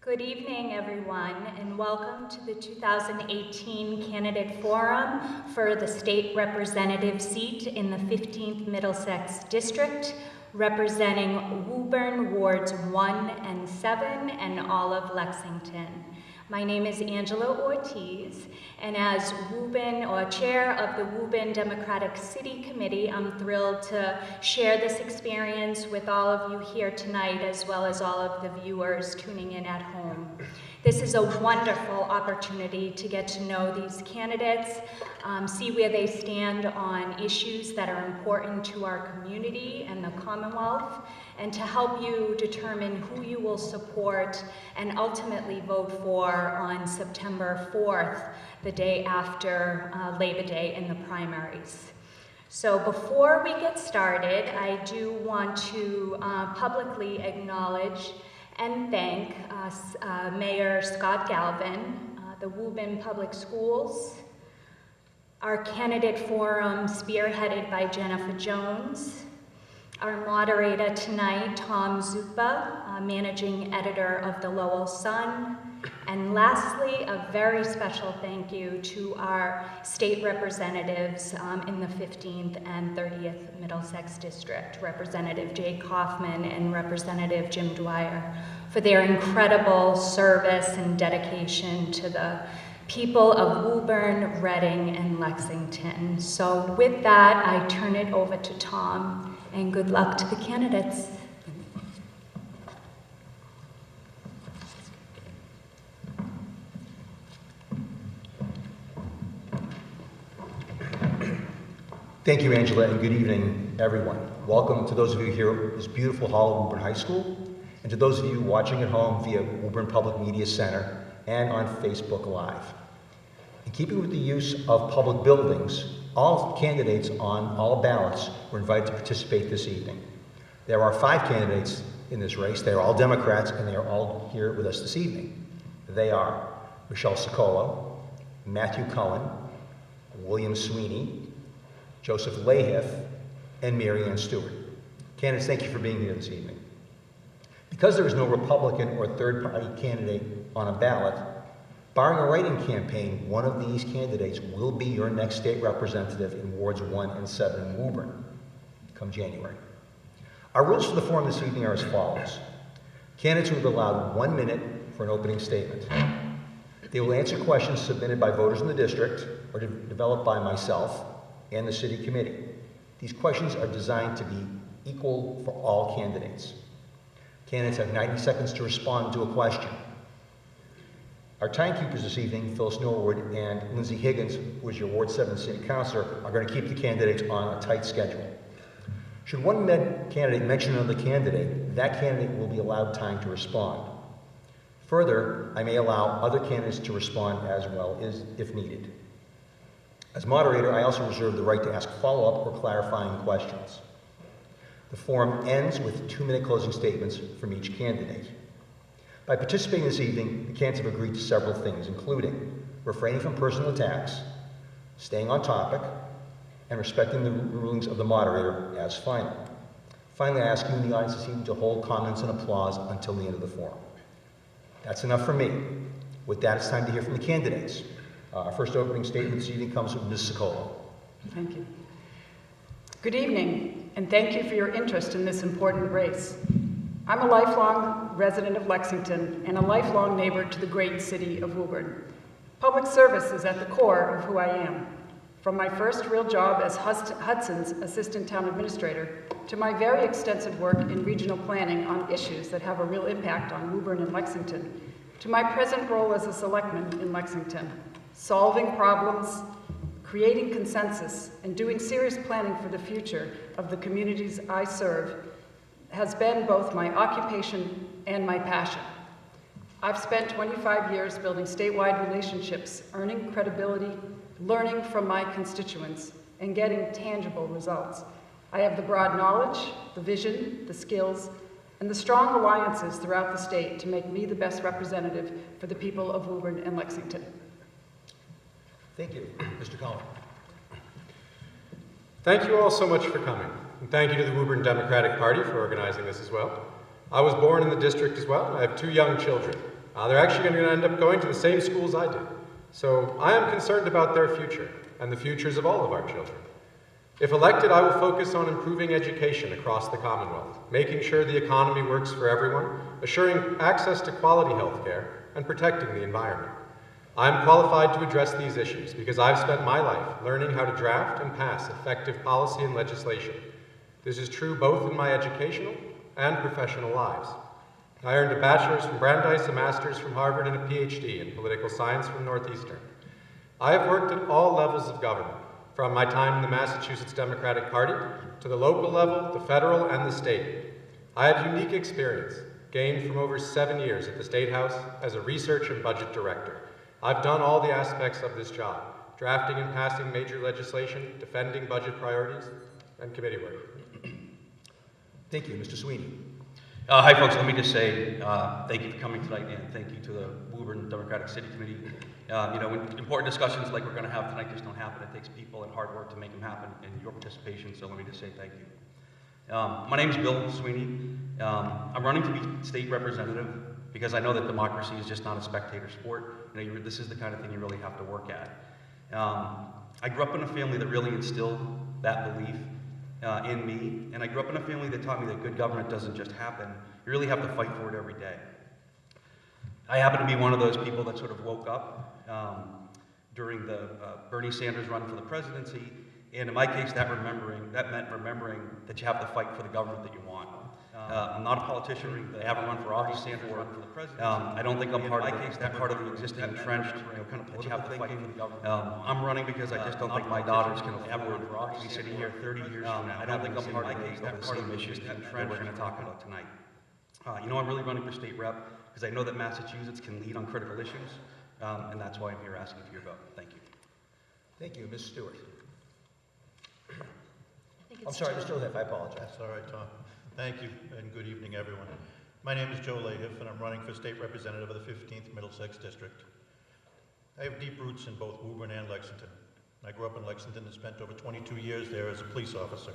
Good evening, everyone, and welcome to the 2018 Candidate Forum for the State Representative seat in the 15th Middlesex District, representing Woburn Wards 1 and 7 and all of Lexington. My name is Angela Ortiz, and as Woburn, or chair of the Woburn Democratic City Committee, I'm thrilled to share this experience with all of you here tonight, as well as all of the viewers tuning in at home. This is a wonderful opportunity to get to know these candidates, see where they stand on issues that are important to our community and the Commonwealth, and to help you determine who you will support and ultimately vote for on September 4th, the day after Labor Day in the primaries. So before we get started, I do want to publicly acknowledge and thank Mayor Scott Galvin, the Woburn Public Schools, our candidate forum spearheaded by Jennifer Jones, our moderator tonight, Tom Zupa, managing editor of the Lowell Sun, and lastly, a very special thank you to our state representatives in the 15th and 30th Middlesex District, Representative Jake Hoffman and Representative Jim Dwyer, for their incredible service and dedication to the people of Woburn, Reading, and Lexington. So with that, I turn it over to Tom, and good luck to the candidates. Thank you, Angela, and good evening, everyone. Welcome to those of you here at this beautiful hall of Woburn High School, and to those of you watching at home via Woburn Public Media Center and on Facebook Live. In keeping with the use of public buildings, all candidates on all ballots were invited to participate this evening. There are 5 candidates in this race. They are all Democrats, and they are all here with us this evening. They are Michelle Sicolo, Matthew Cullen, William Sweeney, Joseph Lahiff, and Mary Ann Stewart. Candidates, thank you for being here this evening. Because there is no Republican or third-party candidate on a ballot, barring a write-in campaign, one of these candidates will be your next state representative in Wards 1 and 7 in Woburn, come January. Our rules for the forum this evening are as follows. Candidates will be allowed 1 minute for an opening statement. They will answer questions submitted by voters in the district or developed by myself and the city committee. These questions are designed to be equal for all candidates. Candidates have 90 seconds to respond to a question. Our timekeepers this evening, Phyllis Norwood and Lindsay Higgins, who is your Ward 7 City Councilor, are going to keep the candidates on a tight schedule. Should one candidate mention another candidate, that candidate will be allowed time to respond. Further, I may allow other candidates to respond as well if needed. As moderator, I also reserve the right to ask follow-up or clarifying questions. The forum ends with 2-minute closing statements from each candidate. By participating this evening, the candidates have agreed to several things, including refraining from personal attacks, staying on topic, and respecting the rulings of the moderator as final. Finally, I ask you in the audience this evening to hold comments and applause until the end of the forum. That's enough for me. With that, it's time to hear from the candidates. Our first opening statement this evening comes from Ms. Sicolo. Thank you. Good evening, and thank you for your interest in this important race. I'm a lifelong resident of Lexington and a lifelong neighbor to the great city of Woburn. Public service is at the core of who I am. From my first real job as Hudson's Assistant Town Administrator to my very extensive work in regional planning on issues that have a real impact on Woburn and Lexington, to my present role as a selectman in Lexington. Solving problems, creating consensus, and doing serious planning for the future of the communities I serve has been both my occupation and my passion. I've spent 25 years building statewide relationships, earning credibility, learning from my constituents, and getting tangible results. I have the broad knowledge, the vision, the skills, and the strong alliances throughout the state to make me the best representative for the people of Woburn and Lexington. Thank you. Mr. Cullen. Thank you all so much for coming. And thank you to the Woburn Democratic Party for organizing this as well. I was born in the district as well. I have 2 young children. They're actually going to end up going to the same schools I did. So I am concerned about their future and the futures of all of our children. If elected, I will focus on improving education across the Commonwealth, making sure the economy works for everyone, assuring access to quality health care, and protecting the environment. I am qualified to address these issues because I've spent my life learning how to draft and pass effective policy and legislation. This is true both in my educational and professional lives. I earned a bachelor's from Brandeis, a master's from Harvard, and a PhD in political science from Northeastern. I have worked at all levels of government, from my time in the Massachusetts Democratic Party to the local level, the federal, and the state. I have unique experience gained from over 7 years at the State House as a research and budget director. I've done all the aspects of this job, drafting and passing major legislation, defending budget priorities, and committee work. Thank you. Mr. Sweeney. Hi, folks. Let me just say thank you for coming tonight, and thank you to the Woburn Democratic City Committee. When important discussions like we're going to have tonight just don't happen. It takes people and hard work to make them happen, and your participation, so let me just say thank you. My name is Bill Sweeney. I'm running to be state representative because I know that democracy is just not a spectator sport. This is the kind of thing you really have to work at. I grew up in a family that really instilled that belief in me, and I grew up in a family that taught me that good government doesn't just happen. You really have to fight for it every day. I happen to be one of those people that sort of woke up during the Bernie Sanders run for the presidency, and in my case, that meant remembering that you have to fight for the government that you want. I'm not a politician. I haven't run for office. Sanders run for the presidency. I don't think I'm part of the existing entrenched, kind of that you have to fight for the government. I'm running because I just don't think my daughters can afford to be sitting here 30 years from now. I don't think I'm part of the same issues that we're going to talk about tonight. I'm really running for state rep because I know that Massachusetts can lead on critical issues, and that's why I'm here asking for your vote. Thank you. Thank you. Ms. Stewart. I'm sorry, Mr. Huff, I apologize. That's all right, Tom. Thank you, and good evening, everyone. My name is Jolie Huff, and I'm running for state representative of the 15th Middlesex District. I have deep roots in both Woburn and Lexington. I grew up in Lexington and spent over 22 years there as a police officer.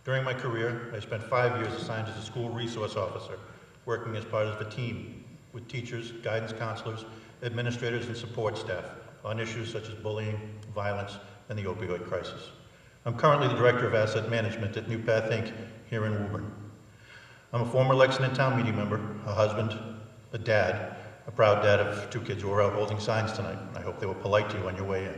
During my career, I spent 5 years assigned as a school resource officer, working as part of a team with teachers, guidance counselors, administrators, and support staff on issues such as bullying, violence, and the opioid crisis. I'm currently the Director of Asset Management at New Path, Inc. here in Woburn. I'm a former Lexington Town Meeting member, a husband, a dad, a proud dad of 2 kids who are out holding signs tonight. I hope they were polite to you on your way in.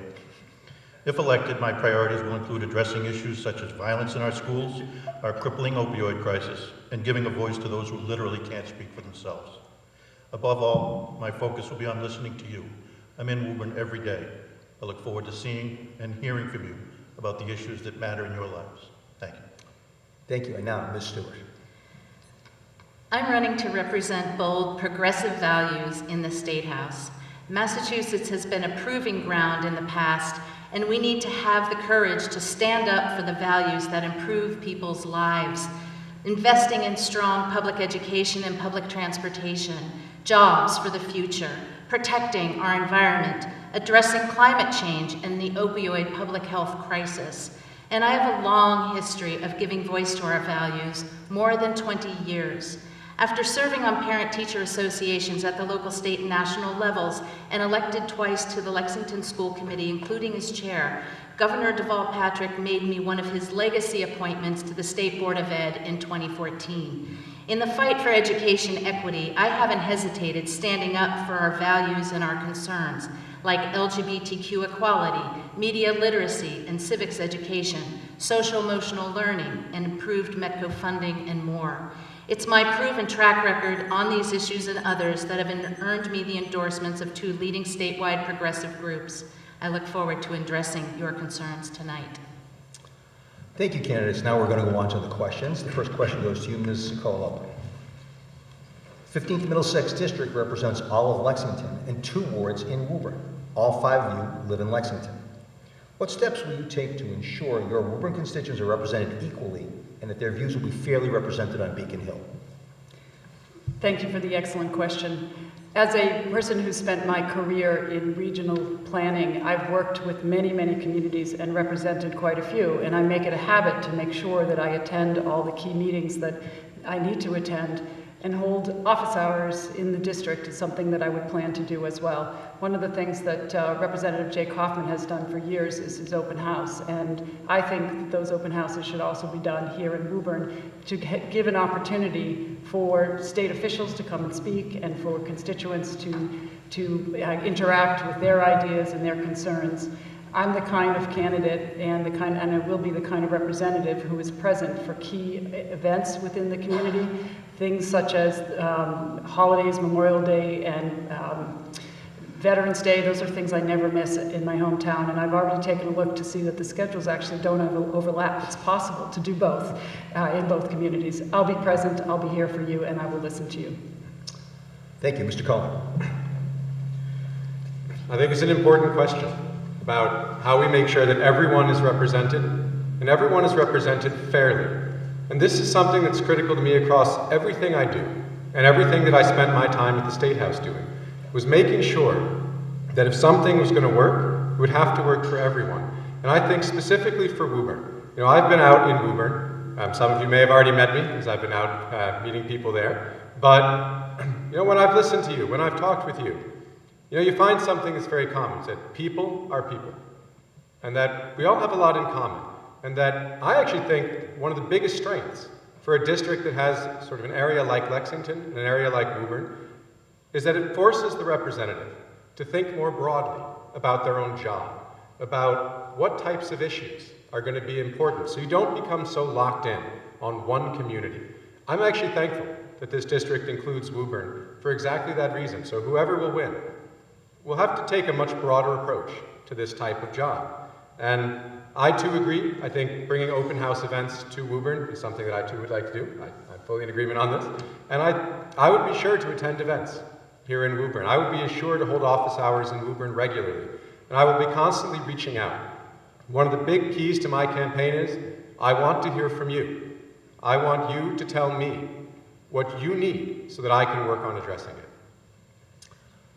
If elected, my priorities will include addressing issues such as violence in our schools, our crippling opioid crisis, and giving a voice to those who literally can't speak for themselves. Above all, my focus will be on listening to you. I'm in Woburn every day. I look forward to seeing and hearing from you about the issues that matter in your lives. Thank you. Thank you. And now, Ms. Stewart. I'm running to represent bold, progressive values in the State House. Massachusetts has been a proving ground in the past, and we need to have the courage to stand up for the values that improve people's lives. Investing in strong public education and public transportation, jobs for the future, protecting our environment, addressing climate change and the opioid public health crisis. And I have a long history of giving voice to our values, more than 20 years. After serving on parent-teacher associations at the local, state, and national levels, and elected twice to the Lexington School Committee, including as chair, Governor Deval Patrick made me one of his legacy appointments to the State Board of Ed in 2014. In the fight for education equity, I haven't hesitated standing up for our values and our concerns, like LGBTQ equality, media literacy and civics education, social-emotional learning, and improved METCO funding, and more. It's my proven track record on these issues and others that have earned me the endorsements of 2 leading statewide progressive groups. I look forward to addressing your concerns tonight. Thank you, candidates. Now we're going to go on to the questions. The first question goes to you, Ms. Sokola. 15th Middlesex District represents all of Lexington and 2 wards in Woburn. All 5 of you live in Lexington. What steps will you take to ensure your Woburn constituents are represented equally and that their views will be fairly represented on Beacon Hill? Thank you for the excellent question. As a person who spent my career in regional planning, I've worked with many, many communities and represented quite a few, and I make it a habit to make sure that I attend all the key meetings that I need to attend and hold office hours in the district is something that I would plan to do as well. One of the things that Representative Jake Hoffman has done for years is his open house, and I think that those open houses should also be done here in Woburn to give an opportunity for state officials to come and speak and for constituents to interact with their ideas and their concerns. I'm the kind of candidate and I will be the kind of representative who is present for key events within the community, things such as holidays, Memorial Day, and Veterans Day. Those are things I never miss in my hometown, and I've already taken a look to see that the schedules actually don't overlap. It's possible to do both in both communities. I'll be present, I'll be here for you, and I will listen to you. Thank you. Mr. Cohen. I think it's an important question about how we make sure that everyone is represented, and everyone is represented fairly. And this is something that's critical to me across everything I do, and everything that I spent my time at the State House doing, was making sure that if something was going to work, it would have to work for everyone. And I think specifically for Woburn. You know, I've been out in Woburn. Some of you may have already met me, because I've been out meeting people there. But, you know, when I've listened to you, when I've talked with you, you know, you find something that's very common. It's that people are people. And that we all have a lot in common. And that I actually think one of the biggest strengths for a district that has sort of an area like Lexington and an area like Woburn is that it forces the representative to think more broadly about their own job, about what types of issues are going to be important, so you don't become so locked in on one community. I'm actually thankful that this district includes Woburn for exactly that reason. So whoever will win will have to take a much broader approach to this type of job. And I too agree. I think bringing open house events to Woburn is something that I too would like to do. I'm fully in agreement on this. And I would be sure to attend events here in Woburn. I would be sure to hold office hours in Woburn regularly. And I will be constantly reaching out. One of the big keys to my campaign is, I want to hear from you. I want you to tell me what you need so that I can work on addressing it.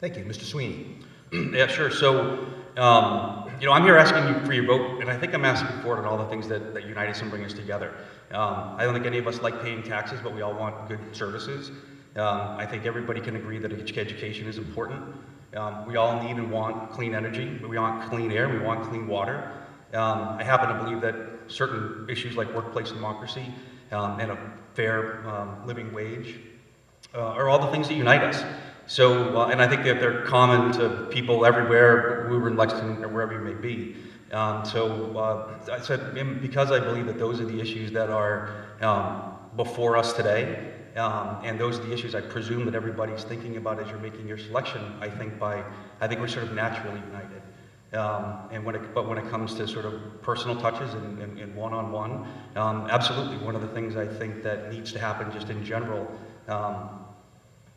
Thank you. Mr. Sweeney. Yeah, sure. So, you know, I'm here asking you for your vote, and I think I'm asking for it on all the things that unite us and bring us together. I don't think any of us like paying taxes, but we all want good services. I think everybody can agree that education is important. We all need and want clean energy. We want clean air. We want clean water. I happen to believe that certain issues like workplace democracy and a fair living wage are all the things that unite us. So, and I think that they're common to people everywhere, Woburn, Lexington, or wherever you may be. I said, because I believe that those are the issues that are before us today, and those are the issues I presume that everybody's thinking about as you're making your selection. I think we're sort of naturally united. But when it comes to sort of personal touches and one-on-one, absolutely one of the things I think that needs to happen just in general,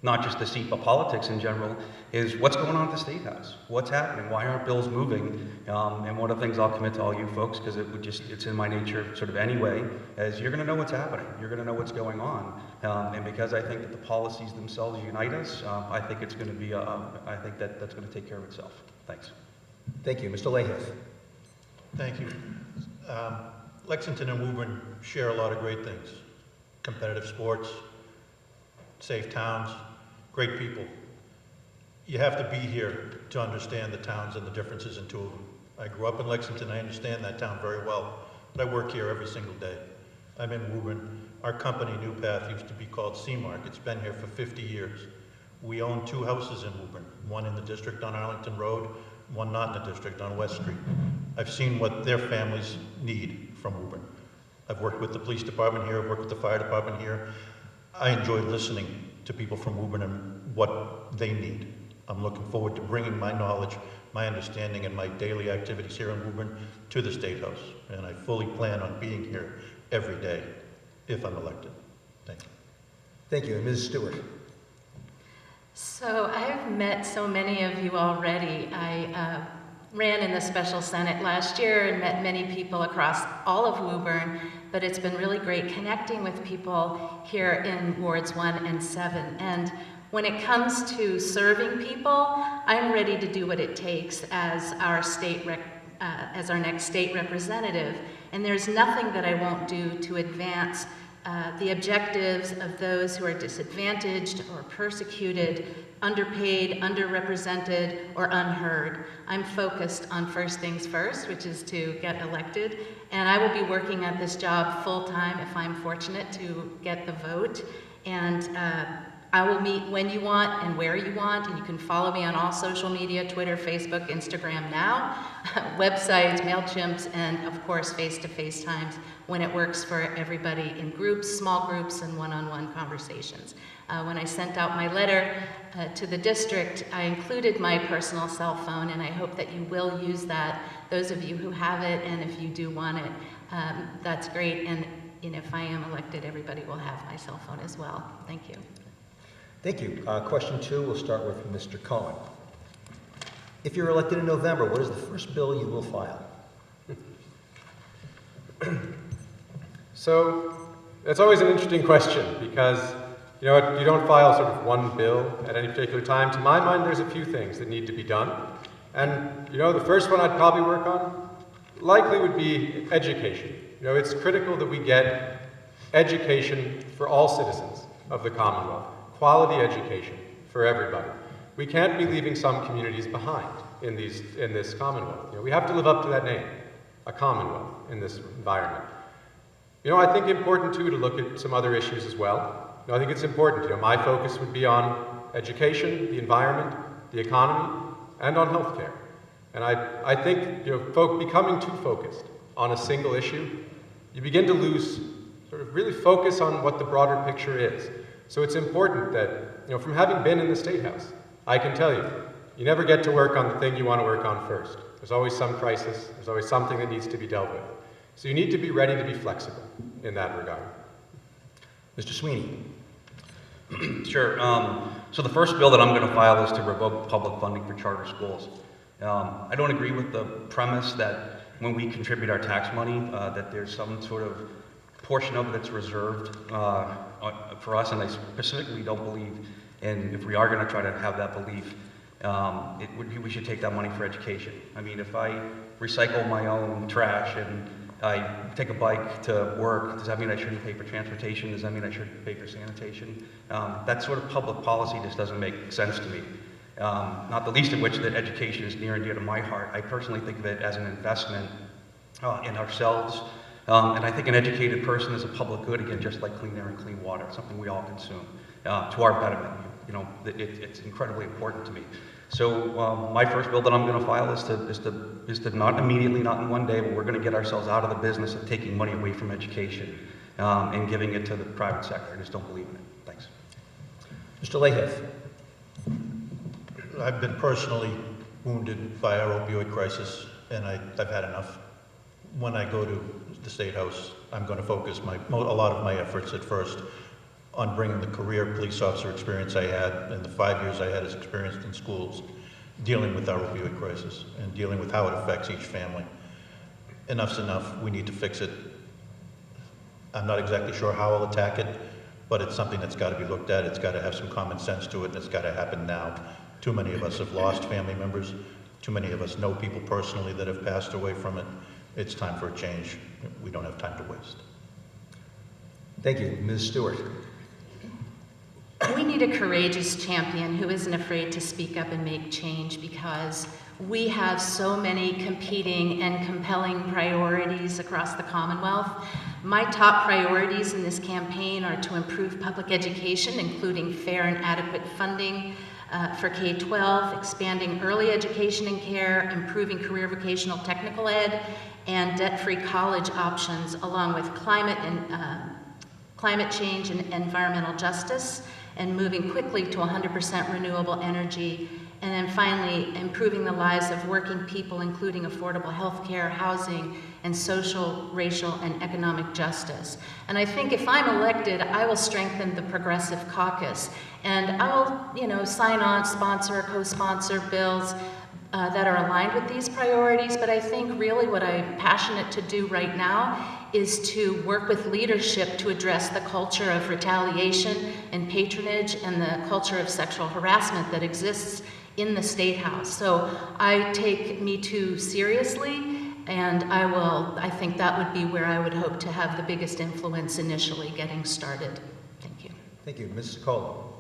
not just the seat, but politics in general, is what's going on at the State House? What's happening? Why aren't bills moving? And one of the things I'll commit to all you folks, because it's in my nature sort of anyway, is you're going to know what's happening. You're going to know what's going on. And because I think that the policies themselves unite us, I think it's going to be, I think that's going to take care of itself. Thanks. Thank you. Mr. Huff. Thank you. Lexington and Woburn share a lot of great things. Competitive sports, safe towns, great people. You have to be here to understand the towns and the differences in two of them. I grew up in Lexington, I understand that town very well, but I work here every single day. I'm in Woburn. Our company, New Path, used to be called Seamark. It's been here for 50 years. We own 2 houses in Woburn, one in the district on Arlington Road, one not in the district on West Street. I've seen what their families need from Woburn. I've worked with the police department here, I've worked with the fire department here. I enjoy listening to people from Woburn and what they need. I'm looking forward to bringing my knowledge, my understanding, and my daily activities here in Woburn to the State House. And I fully plan on being here every day if I'm elected. Thank you. Thank you. And Ms. Stewart. So I've met so many of you already. I ran in the Special Senate last year and met many people across all of Woburn, but it's been really great connecting with people here in Wards 1 and 7. And when it comes to serving people, I'm ready to do what it takes as our next state representative. And there's nothing that I won't do to advance the objectives of those who are disadvantaged or persecuted, underpaid, underrepresented, or unheard. I'm focused on first things first, which is to get elected, and I will be working at this job full-time if I'm fortunate to get the vote. And I will meet when you want and where you want, and you can follow me on all social media, Twitter, Facebook, Instagram now, websites, MailChimps, and of course face-to-face times when it works for everybody in groups, small groups, and one-on-one conversations. When I sent out my letter to the district, I included my personal cell phone, and I hope that you will use that, those of you who have it, and if you do want it, that's great. And if I am elected, everybody will have my cell phone as well. Thank you. Thank you. Question 2, we'll start with Mr. Cohen. If you're elected in November, what is the first bill you will file? So that's always an interesting question because, you know, you don't file sort of one bill at any particular time. To my mind, there's a few things that need to be done. And, you know, the first one I'd probably work on likely would be education. You know, it's critical that we get education for all citizens of the Commonwealth, quality education for everybody. We can't be leaving some communities behind in this Commonwealth. You know, we have to live up to that name, a Commonwealth, in this environment. You know, I think important too to look at some other issues as well. You know, I think it's important. You know, my focus would be on education, the environment, the economy, and on healthcare. And I think, you know, becoming too focused on a single issue, you begin to lose sort of really focus on what the broader picture is. So it's important that, you know, from having been in the State House, I can tell you, you never get to work on the thing you want to work on first. There's always some crisis, there's always something that needs to be dealt with. So you need to be ready to be flexible in that regard. Mr. Sweeney. Sure. So the first bill that I'm going to file is to revoke public funding for charter schools. I don't agree with the premise that when we contribute our tax money, that there's some sort of portion of it that's reserved for us, and I specifically don't believe, and if we are going to try to have that belief, we should take that money for education. I mean, if I recycle my own trash and I take a bike to work, does that mean I shouldn't pay for transportation? Does that mean I shouldn't pay for sanitation? That sort of public policy just doesn't make sense to me. Not the least of which that education is near and dear to my heart. I personally think of it as an investment in ourselves. And I think an educated person is a public good, again, just like clean air and clean water, something we all consume to our betterment. You know, it's incredibly important to me. So my first bill that I'm going to file is to not immediately, not in one day, but we're going to get ourselves out of the business of taking money away from education and giving it to the private sector. I just don't believe in it. Thanks. Mr. Huff. I've been personally wounded by our opioid crisis, and I've had enough. When I go to the State House, I'm going to focus a lot of my efforts at first on bringing the career police officer experience I had and the 5 years I had as experienced in schools, dealing with our opioid crisis and dealing with how it affects each family. Enough's enough. We need to fix it. I'm not exactly sure how I'll attack it, but it's something that's got to be looked at. It's got to have some common sense to it, and it's got to happen now. Too many of us have lost family members. Too many of us know people personally that have passed away from it. It's time for a change. We don't have time to waste. Thank you. Ms. Stewart. We need a courageous champion who isn't afraid to speak up and make change, because we have so many competing and compelling priorities across the Commonwealth. My top priorities in this campaign are to improve public education, including fair and adequate funding for K-12, expanding early education and care, improving career vocational technical ed, and debt-free college options, along with climate change and environmental justice, and moving quickly to 100% renewable energy. And then finally, improving the lives of working people, including affordable health care, housing, and social, racial, and economic justice. And I think if I'm elected, I will strengthen the Progressive Caucus. And I will, sign on, sponsor, co-sponsor bills that are aligned with these priorities. But I think really what I'm passionate to do right now is to work with leadership to address the culture of retaliation and patronage and the culture of sexual harassment that exists in the State House. So I take Me Too seriously, And I think that would be where I would hope to have the biggest influence initially getting started. Thank you. Thank you. Mrs. Cole.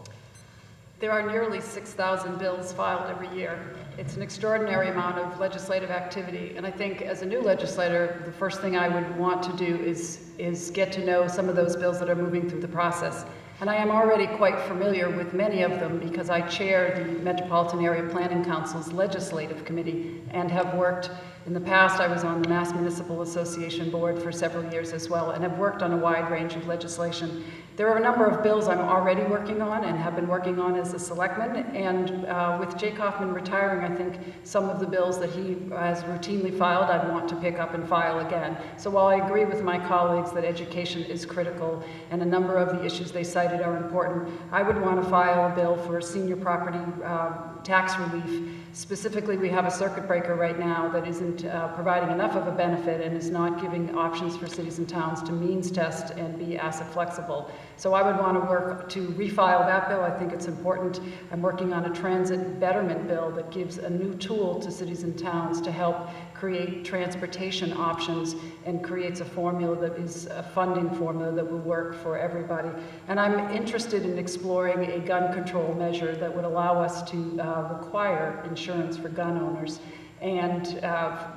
There are nearly 6,000 bills filed every year. It's an extraordinary amount of legislative activity, and I think as a new legislator, the first thing I would want to do is get to know some of those bills that are moving through the process. And I am already quite familiar with many of them because I chair the Metropolitan Area Planning Council's Legislative Committee and have worked, in the past I was on the Mass Municipal Association Board for several years as well, and have worked on a wide range of legislation. There are a number of bills I'm already working on and have been working on as a selectman, and with Jake Hoffman retiring, I think some of the bills that he has routinely filed, I'd want to pick up and file again. So while I agree with my colleagues that education is critical and a number of the issues they cited are important, I would want to file a bill for senior property tax relief. Specifically, we have a circuit breaker right now that isn't providing enough of a benefit and is not giving options for cities and towns to means test and be asset flexible. So I would want to work to refile that bill. I think it's important. I'm working on a transit betterment bill that gives a new tool to cities and towns to help create transportation options and creates a formula that is a funding formula that will work for everybody. And I'm interested in exploring a gun control measure that would allow us to require insurance for gun owners and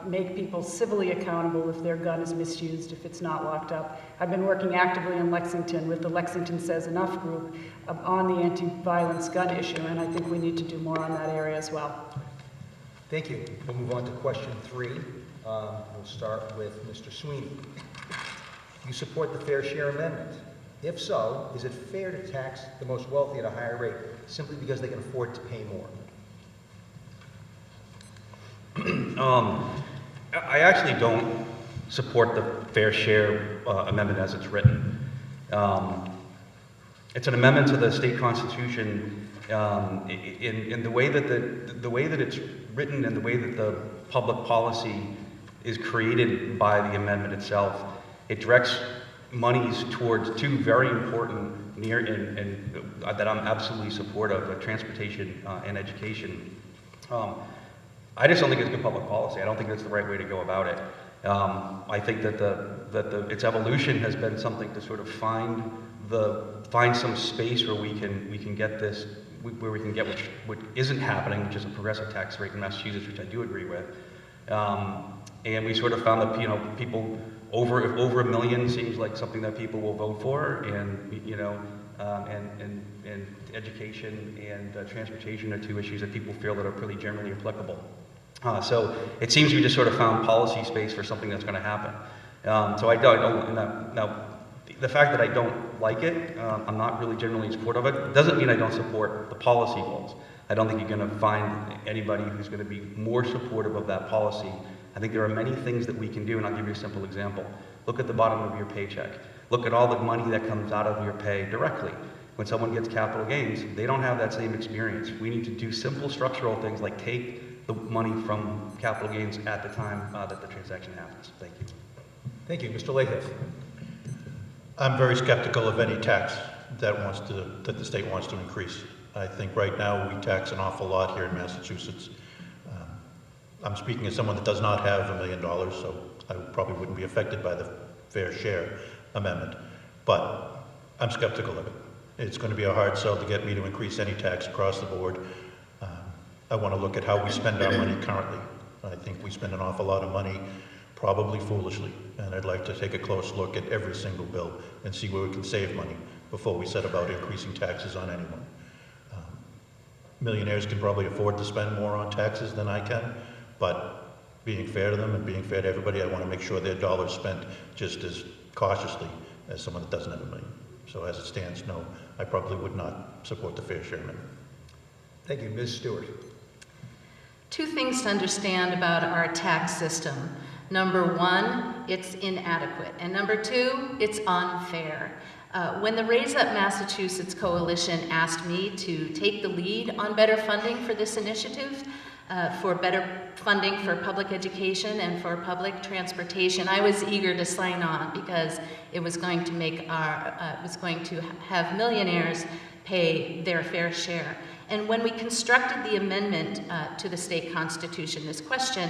make people civilly accountable if their gun is misused, if it's not locked up. I've been working actively in Lexington with the Lexington Says Enough group on the anti-violence gun issue, and I think we need to do more on that area as well. Thank you. We'll move on to question 3. We'll start with Mr. Sweeney. You support the Fair Share Amendment. If so, is it fair to tax the most wealthy at a higher rate simply because they can afford to pay more? I actually don't support the Fair Share Amendment as it's written. It's an amendment to the state constitution in the way that the way that it's written and the way that the public policy is created by the amendment itself. It directs monies towards 2 very important and that I'm absolutely supportive of: transportation and education. I just don't think it's good public policy. I don't think that's the right way to go about it. I think that its evolution has been something to sort of find some space where we can get this, where we can get what isn't happening, which is a progressive tax rate in Massachusetts, which I do agree with. And we sort of found that people over $1 million seems like something that people will vote for, and and education and transportation are 2 issues that people feel that are pretty generally applicable. So it seems we just sort of found policy space for something that's going to happen. So I don't. Now, the fact that I don't like it, I'm not really generally in support of it, doesn't mean I don't support the policy goals. I don't think you're going to find anybody who's going to be more supportive of that policy. I think there are many things that we can do, and I'll give you a simple example. Look at the bottom of your paycheck. Look at all the money that comes out of your pay directly. When someone gets capital gains, they don't have that same experience. We need to do simple structural things like take the money from capital gains at the time that the transaction happens. Thank you. Thank you. Mr. Lahiff. I'm very skeptical of any tax that the state wants to increase. I think right now we tax an awful lot here in Massachusetts. I'm speaking as someone that does not have $1 million, so I probably wouldn't be affected by the Fair Share Amendment. But I'm skeptical of it. It's going to be a hard sell to get me to increase any tax across the board. I want to look at how we spend our money currently. I think we spend an awful lot of money, probably foolishly, and I'd like to take a close look at every single bill and see where we can save money before we set about increasing taxes on anyone. Millionaires can probably afford to spend more on taxes than I can, but being fair to them and being fair to everybody, I want to make sure their dollar's spent just as cautiously as someone that doesn't have $1 million. So as it stands, no, I probably would not support the Fair Share Amendment. Thank you. Ms. Stewart. 2 things to understand about our tax system. Number 1, it's inadequate. And number 2, it's unfair. When the Raise Up Massachusetts Coalition asked me to take the lead on better funding for this initiative, for better funding for public education and for public transportation, I was eager to sign on because it was going to make have millionaires pay their fair share. And when we constructed the amendment to the state constitution, this question,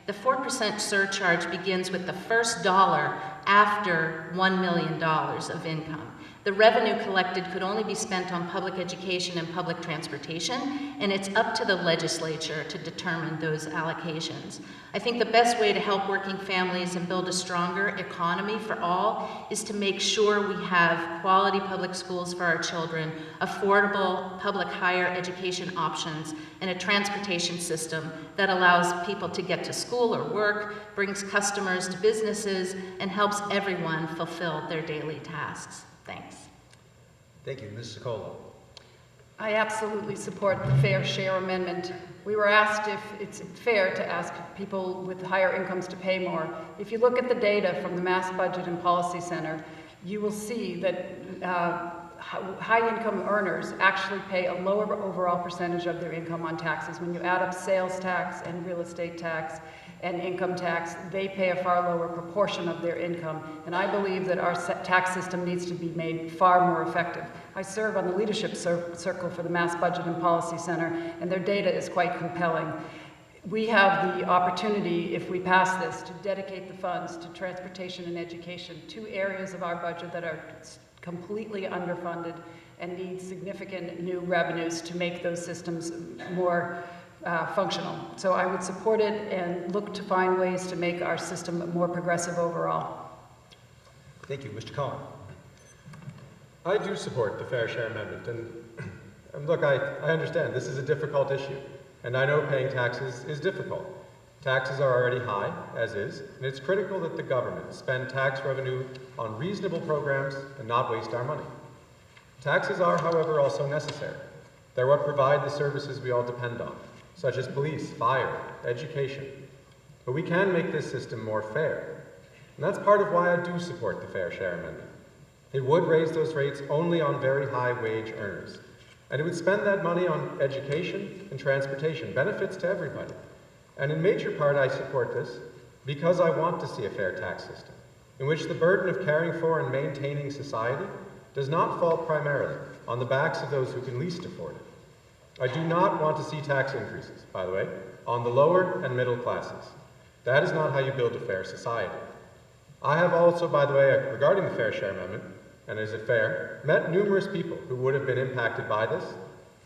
The 4% surcharge begins with the first dollar after $1 million of income. The revenue collected could only be spent on public education and public transportation, and it's up to the legislature to determine those allocations. I think the best way to help working families and build a stronger economy for all is to make sure we have quality public schools for our children, affordable public higher education options, and a transportation system that allows people to get to school or work, brings customers to businesses, and helps everyone fulfill their daily tasks. Thanks. Thank you. Ms. Sokolow. I absolutely support the fair share amendment. We were asked if it's fair to ask people with higher incomes to pay more. If you look at the data from the Mass Budget and Policy Center, you will see that high-income earners actually pay a lower overall percentage of their income on taxes. When you add up sales tax and real estate tax and income tax, they pay a far lower proportion of their income. And I believe that our tax system needs to be made far more effective. I serve on the leadership circle for the Mass Budget and Policy Center, and their data is quite compelling. We have the opportunity, if we pass this, to dedicate the funds to transportation and education, two areas of our budget that are completely underfunded and need significant new revenues to make those systems more functional. So I would support it and look to find ways to make our system more progressive overall. Thank you. Mr. Cohen. I do support the Fair Share Amendment, and look, I understand this is a difficult issue, and I know paying taxes is difficult. Taxes are already high, as is, and it's critical that the government spend tax revenue on reasonable programs and not waste our money. Taxes are, however, also necessary. They're what provide the services we all depend on, such as police, fire, education. But we can make this system more fair, and that's part of why I do support the Fair Share Amendment. It would raise those rates only on very high wage earners, and it would spend that money on education and transportation, benefits to everybody. And in major part, I support this because I want to see a fair tax system in which the burden of caring for and maintaining society does not fall primarily on the backs of those who can least afford it. I do not want to see tax increases, by the way, on the lower and middle classes. That is not how you build a fair society. I have also, by the way, regarding the Fair Share Amendment, and is it fair, met numerous people who would have been impacted by this,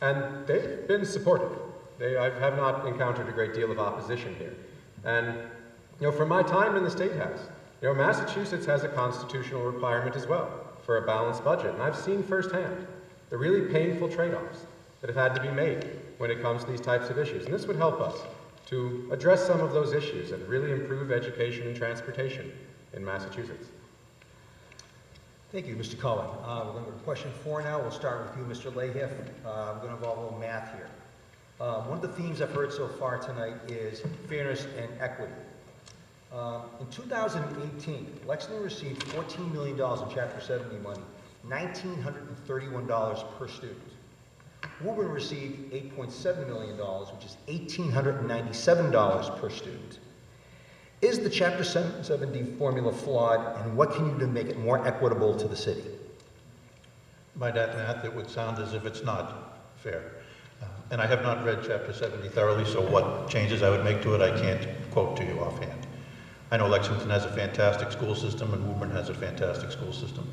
and they've been supportive. I have not encountered a great deal of opposition here. And, from my time in the State House, Massachusetts has a constitutional requirement as well for a balanced budget, and I've seen firsthand the really painful trade-offs that have had to be made when it comes to these types of issues. And this would help us to address some of those issues and really improve education and transportation in Massachusetts. Thank you, Mr. Cohen. We're going to go to question 4 now. We'll start with you, Mr. Layhiff. I'm going to involve a little math here. One of the themes I've heard so far tonight is fairness and equity. In 2018, Lexington received $14 million in Chapter 70 money, $1,931 per student. Woburn received $8.7 million, which is $1,897 per student. Is the Chapter 70 formula flawed, and what can you do to make it more equitable to the city? By that math, it would sound as if it's not fair. And I have not read Chapter 70 thoroughly, so what changes I would make to it, I can't quote to you offhand. I know Lexington has a fantastic school system, and Woburn has a fantastic school system.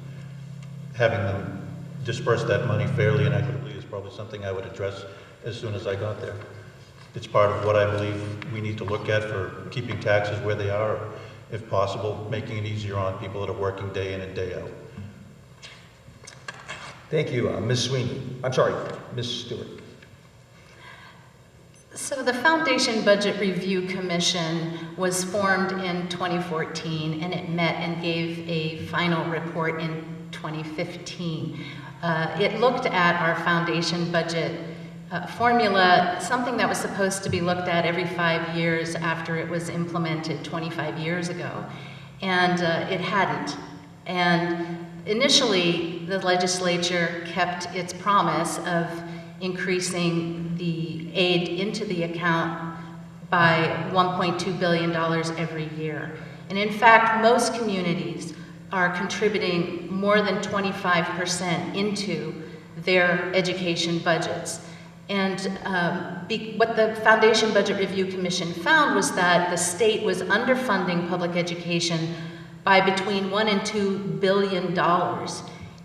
Having them disperse that money fairly and equitably is probably something I would address as soon as I got there. It's part of what I believe we need to look at for keeping taxes where they are, or, if possible, making it easier on people that are working day in and day out. Thank you, Ms. Sweeney. I'm sorry, Ms. Stewart. So the Foundation Budget Review Commission was formed in 2014, and it met and gave a final report in 2015. It looked at our foundation budget formula, something that was supposed to be looked at every 5 years after it was implemented 25 years ago, and it hadn't. And initially, the legislature kept its promise of increasing the aid into the account by $1.2 billion every year. And in fact, most communities are contributing more than 25% into their education budgets. And what the Foundation Budget Review Commission found was that the state was underfunding public education by between $1 and $2 billion.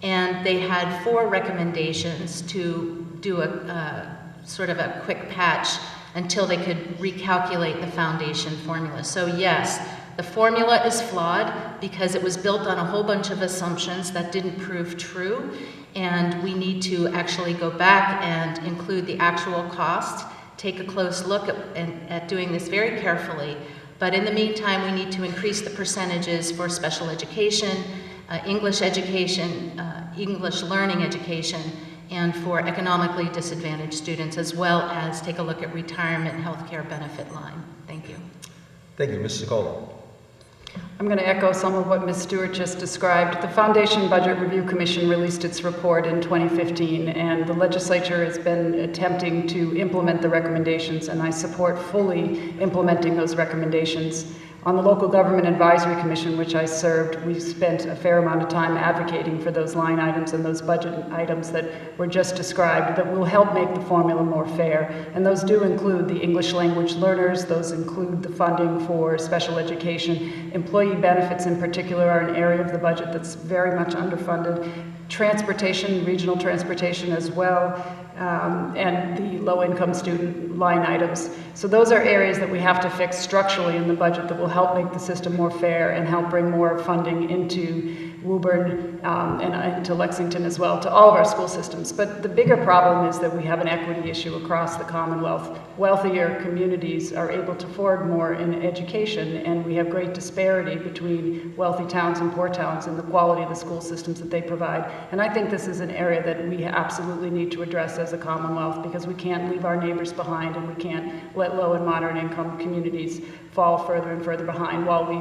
And they had 4 recommendations to do a sort of a quick patch until they could recalculate the foundation formula. So yes, the formula is flawed because it was built on a whole bunch of assumptions that didn't prove true, and we need to actually go back and include the actual cost, take a close look at doing this very carefully. But in the meantime, we need to increase the percentages for special education, English education, English learning education, and for economically disadvantaged students, as well as take a look at retirement healthcare benefit line. Thank you. Thank you, Ms. Sokola. I'm going to echo some of what Ms. Stewart just described. The Foundation Budget Review Commission released its report in 2015, and the legislature has been attempting to implement the recommendations, and I support fully implementing those recommendations. On the Local Government Advisory Commission, which I served, we spent a fair amount of time advocating for those line items and those budget items that were just described that will help make the formula more fair. And those do include the English language learners, those include the funding for special education. Employee benefits in particular are an area of the budget that's very much underfunded. Transportation, regional transportation as well, and the low-income student line items. So those are areas that we have to fix structurally in the budget that will help make the system more fair and help bring more funding into Woburn and into Lexington as well, to all of our school systems. But the bigger problem is that we have an equity issue across the Commonwealth. Wealthier communities are able to afford more in education, and we have great disparity between wealthy towns and poor towns in the quality of the school systems that they provide. And I think this is an area that we absolutely need to address as a Commonwealth, because we can't leave our neighbors behind, and we can't let low and moderate income communities fall further and further behind while we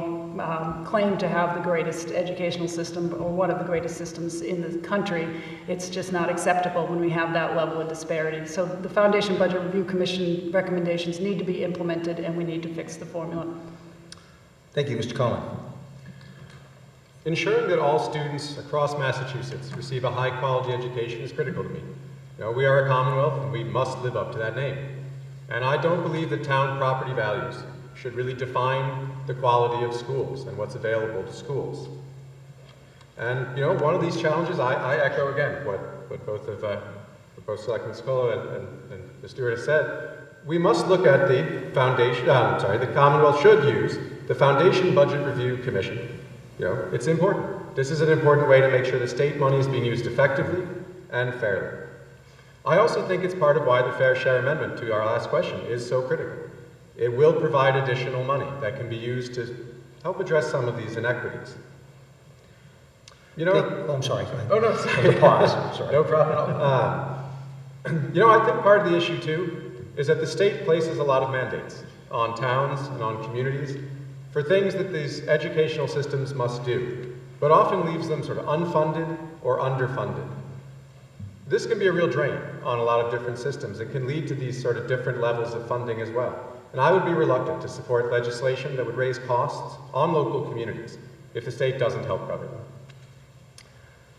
claim to have the greatest educational system, or one of the greatest systems in the country. It's just not acceptable when we have that level of disparity. So the Foundation Budget Review Commission recommendations need to be implemented, and we need to fix the formula. Thank you, Mr. Cohen. Ensuring that all students across Massachusetts receive a high-quality education is critical to me. You know, we are a Commonwealth, and we must live up to that name. And I don't believe that town property values should really define the quality of schools and what's available to schools. And you know, one of these challenges, I echo again what both Selectman Scolo and Ms. Stewart has said. We must look at the foundation. The Commonwealth should use the Foundation Budget Review Commission. You know, it's important. This is an important way to make sure the state money is being used effectively and fairly. I also think it's part of why the Fair Share Amendment to our last question is so critical. It will provide additional money that can be used to help address some of these inequities. You know, I'm sorry. Go ahead. Oh, no, sorry. There's a pause. Sorry. No problem at all. You know, I think part of the issue, too, is that the state places a lot of mandates on towns and on communities for things that these educational systems must do, but often leaves them sort of unfunded or underfunded. This can be a real drain on a lot of different systems. It can lead to these sort of different levels of funding as well. And I would be reluctant to support legislation that would raise costs on local communities if the state doesn't help cover them.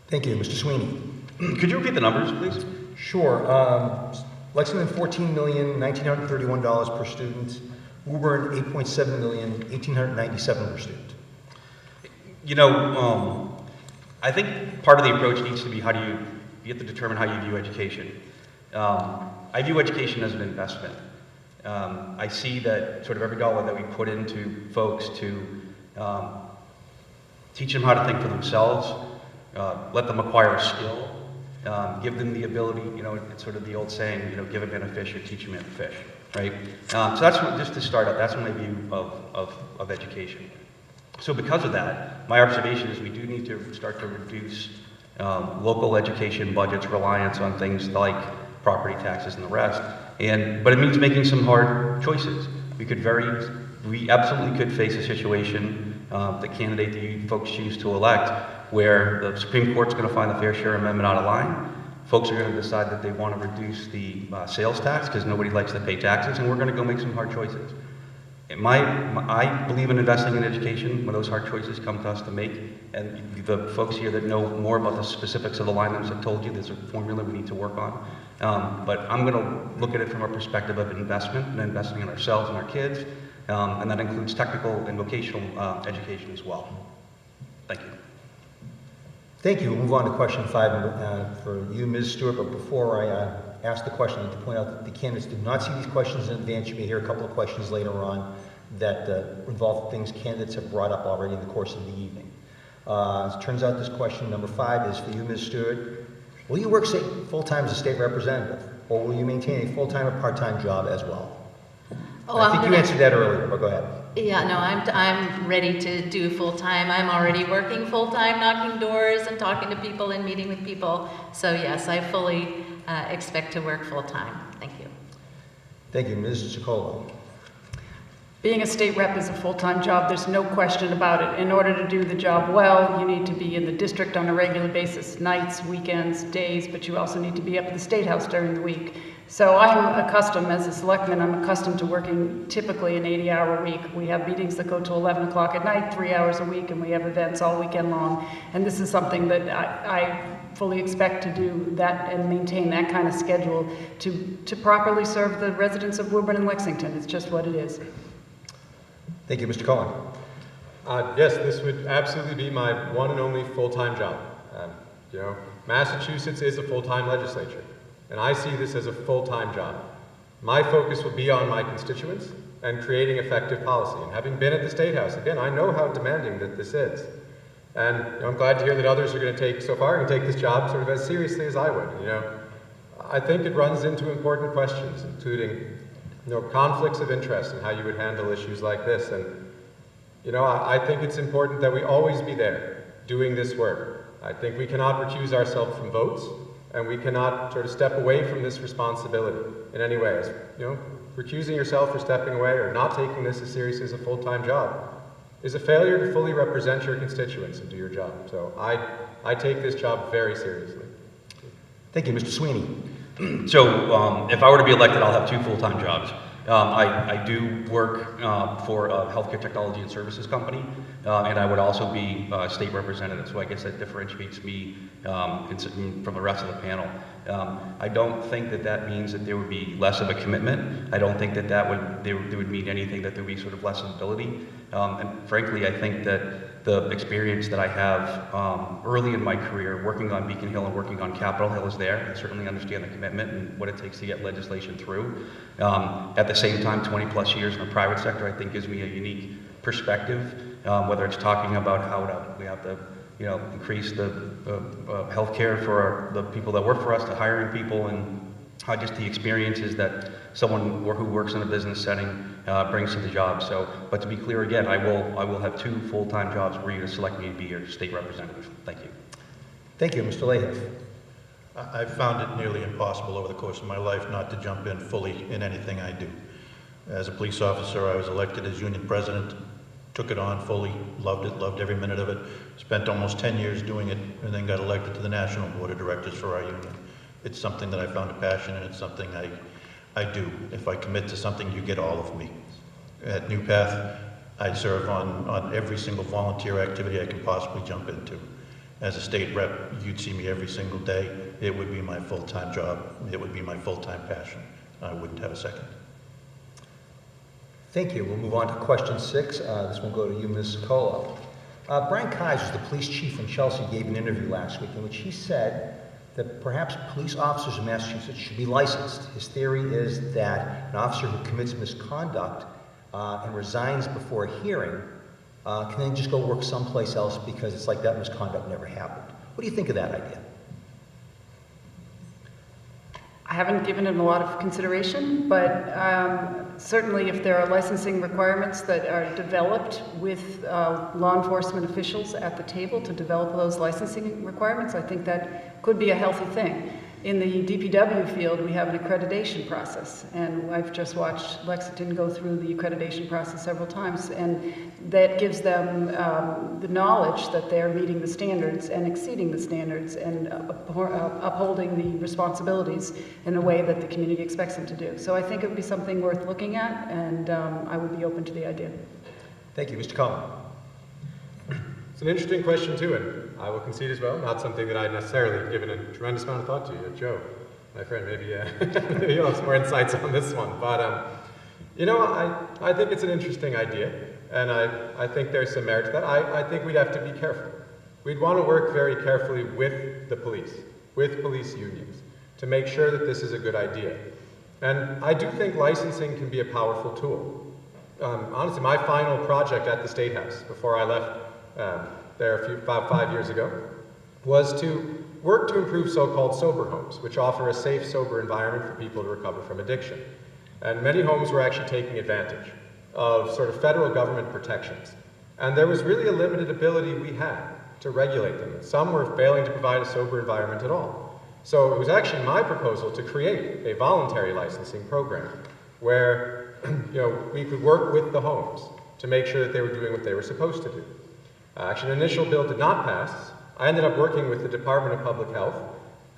Thank you, Mr. Sweeney. Could you repeat the numbers, please? Sure. Lexington, $14,1,931 per student. Woburn, $8.7,1,897 per student. You know, I think part of the approach needs to be you have to determine how you view education. I view education as an investment. I see that sort of every dollar that we put into folks to teach them how to think for themselves, let them acquire a skill, give them the ability, you know, it's sort of the old saying, you know, give a man a fish or teach a man to fish, right? So that's just to start out, that's my view of education. So because of that, my observation is we do need to start to reduce local education budgets' reliance on things like property taxes and the rest. But it means making some hard choices. We absolutely could face a situation, the candidate that you folks choose to elect, where the Supreme Court's going to find the Fair Share Amendment out of line. Folks are going to decide that they want to reduce the sales tax because nobody likes to pay taxes, and we're going to go make some hard choices. I believe in investing in education when those hard choices come to us to make, And the folks here that know more about the specifics of the line items have told you there's a formula we need to work on. But I'm going to look at it from a perspective of investment and investing in ourselves and our kids. And that includes technical and vocational education as well. Thank you. Thank you. We'll move on to question 5 for you, Ms. Stewart. But before I ask the question, I need to point out that the candidates did not see these questions in advance. You may hear a couple of questions later on that involve things candidates have brought up already in the course of the evening. As it turns out, this question number 5 is for you, Ms. Stewart. Will you work full-time as a state representative, or will you maintain a full-time or part-time job as well? Oh, I think you answered that earlier, but go ahead. Yeah, no, I'm ready to do full-time. I'm already working full-time, knocking doors and talking to people and meeting with people. So yes, I fully expect to work full-time. Thank you. Thank you, Ms. Ciccolo. Being a state rep is a full-time job, there's no question about it. In order to do the job well, you need to be in the district on a regular basis, nights, weekends, days, but you also need to be up at the State House during the week. So I'm accustomed, as a selectman, I'm accustomed to working typically an 80-hour week. We have meetings that go to 11 o'clock at night, 3 hours a week, and we have events all weekend long. And this is something that I fully expect to do that and maintain that kind of schedule to properly serve the residents of Woburn and Lexington. It's just what it is. Thank you, Mr. Cohen. Yes, this would absolutely be my one and only full-time job. You know, Massachusetts is a full-time legislature, and I see this as a full-time job. My focus will be on my constituents and creating effective policy. And having been at the State House, again, I know how demanding that this is. And you know, I'm glad to hear that others are going to take this job sort of as seriously as I would. You know, I think it runs into important questions, including conflicts of interest and how you would handle issues like this. And, I think it's important that we always be there doing this work. I think we cannot recuse ourselves from votes, and we cannot sort of step away from this responsibility in any way. Recusing yourself or stepping away or not taking this as seriously as a full-time job is a failure to fully represent your constituents and do your job. So I take this job very seriously. Thank you, Mr. Sweeney. So if I were to be elected, I'll have 2 full-time jobs. I do work for a healthcare technology and services company, and I would also be a state representative, so I guess that differentiates me from the rest of the panel. I don't think that means that there would be less of a commitment. I don't think that would mean anything that there would be sort of less ability. And frankly, I think that the experience that I have early in my career working on Beacon Hill and working on Capitol Hill is there. I certainly understand the commitment and what it takes to get legislation through. At the same time, 20 plus years in the private sector, I think gives me a unique perspective, whether it's talking about how we have to increase the health care for the people that work for us, to hiring people, and how just the experiences that someone who works in a business setting brings to the job. So, but to be clear again, I will have 2 full-time jobs were you to select me to be your state representative. Thank you. Thank you, Mr. Leahy. I've found it nearly impossible over the course of my life not to jump in fully in anything I do. As a police officer, I was elected as union president, took it on fully, loved it, loved every minute of it, spent almost 10 years doing it, and then got elected to the National Board of Directors for our union. It's something that I found a passion in, it's something I do. If I commit to something, you get all of me. At New Path, I serve on every single volunteer activity I can possibly jump into. As a state rep, you'd see me every single day. It would be my full-time job. It would be my full-time passion. I wouldn't have a second. Thank you. We'll move on to question 6. This will go to you, Ms. Ciccolo. Brian Kaiser, the police chief in Chelsea, gave an interview last week in which he said that perhaps police officers in Massachusetts should be licensed. His theory is that an officer who commits misconduct and resigns before a hearing can then just go work someplace else because it's like that misconduct never happened. What do you think of that idea? I haven't given it a lot of consideration, but certainly if there are licensing requirements that are developed with law enforcement officials at the table to develop those licensing requirements, I think that could be a healthy thing. In the DPW field, we have an accreditation process, and I've just watched Lexington go through the accreditation process several times, and that gives them the knowledge that they're meeting the standards and exceeding the standards and upholding the responsibilities in a way that the community expects them to do. So I think it would be something worth looking at, and I would be open to the idea. Thank you. Mr. Cohen. It's an interesting question too, and I will concede as well, not something that I'd necessarily given a tremendous amount of thought to. Joe, my friend, maybe, maybe you'll have some more insights on this one. But, you know, I think it's an interesting idea, and I think there's some merit to that. I think we'd have to be careful. We'd want to work very carefully with the police, with police unions, to make sure that this is a good idea. And I do think licensing can be a powerful tool. Honestly, my final project at the State House, before I left there about 5 years ago, was to work to improve so-called sober homes, which offer a safe, sober environment for people to recover from addiction. And many homes were actually taking advantage of sort of federal government protections. And there was really a limited ability we had to regulate them. Some were failing to provide a sober environment at all. So it was actually my proposal to create a voluntary licensing program where we could work with the homes to make sure that they were doing what they were supposed to do. Actually, an initial bill did not pass. I ended up working with the Department of Public Health,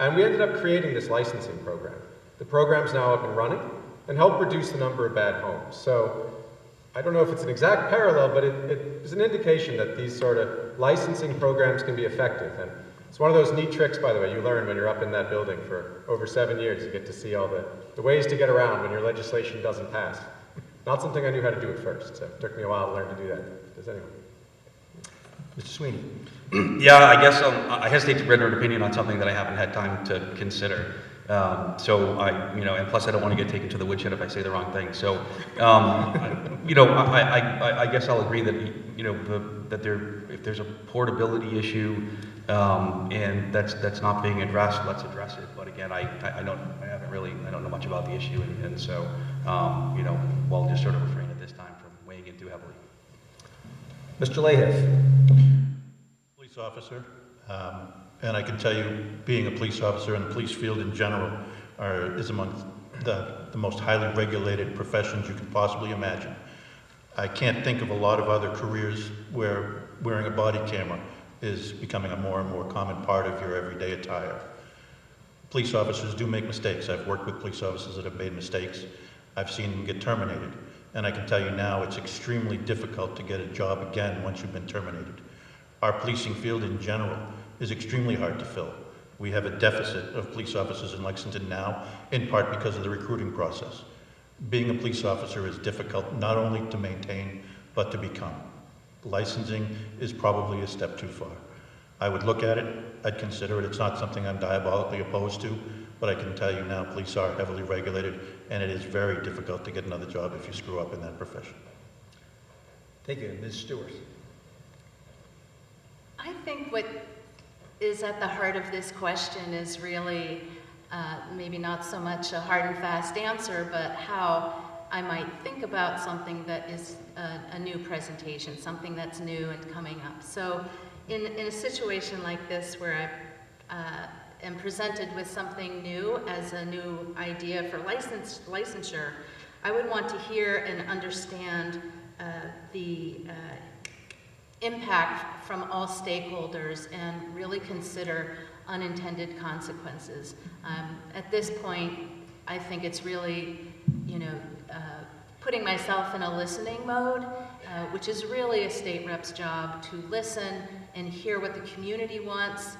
and we ended up creating this licensing program. The program's now up and running and helped reduce the number of bad homes. So I don't know if it's an exact parallel, but it is an indication that these sort of licensing programs can be effective. And it's one of those neat tricks, by the way, you learn when you're up in that building for over 7 years. You get to see all the ways to get around when your legislation doesn't pass. Not something I knew how to do at first, so it took me a while to learn to do that. Does anyone? Mr. Sweeney. Yeah, I guess I hesitate to render an opinion on something that I haven't had time to consider. So and plus I don't want to get taken to the woodshed if I say the wrong thing. So, I guess I'll agree that, if there's a portability issue, and that's not being addressed, let's address it. But again, I don't know much about the issue, and so, we'll just sort of refrain at this time from weighing in too heavily. Mr. Lahiff. Police officer, and I can tell you, being a police officer in the police field in general is among the most highly regulated professions you can possibly imagine. I can't think of a lot of other careers where wearing a body camera is becoming a more and more common part of your everyday attire. Police officers do make mistakes. I've worked with police officers that have made mistakes. I've seen them get terminated. And I can tell you now, it's extremely difficult to get a job again once you've been terminated. Our policing field in general is extremely hard to fill. We have a deficit of police officers in Lexington now, in part because of the recruiting process. Being a police officer is difficult not only to maintain, but to become. Licensing is probably a step too far. I would look at it, I'd consider it. It's not something I'm diabolically opposed to, but I can tell you now, police are heavily regulated, and it is very difficult to get another job if you screw up in that profession. Thank you. Ms. Stewart. I think what is at the heart of this question is really maybe not so much a hard and fast answer, but how I might think about something that is a new presentation, something that's new and coming up. So in a situation like this where I am presented with something new as a new idea for licensure, I would want to hear and understand the impact from all stakeholders and really consider unintended consequences. At this point, I think it's really, putting myself in a listening mode, which is really a state rep's job, to listen and hear what the community wants,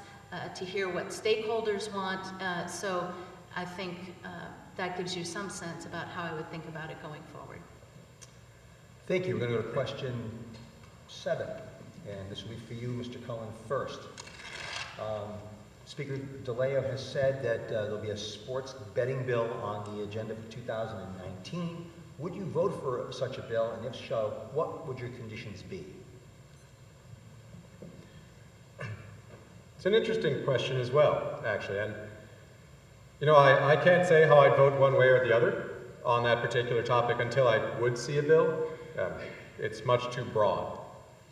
to hear what stakeholders want. So I think that gives you some sense about how I would think about it going forward. Thank you. We're going to go to question 7, and this will be for you, Mr. Cullen, first. Speaker DeLeo has said that there'll be a sports betting bill on the agenda for 2019. Would you vote for such a bill, and if so, what would your conditions be? It's an interesting question as well, actually. And, I can't say how I'd vote one way or the other on that particular topic until I would see a bill. It's much too broad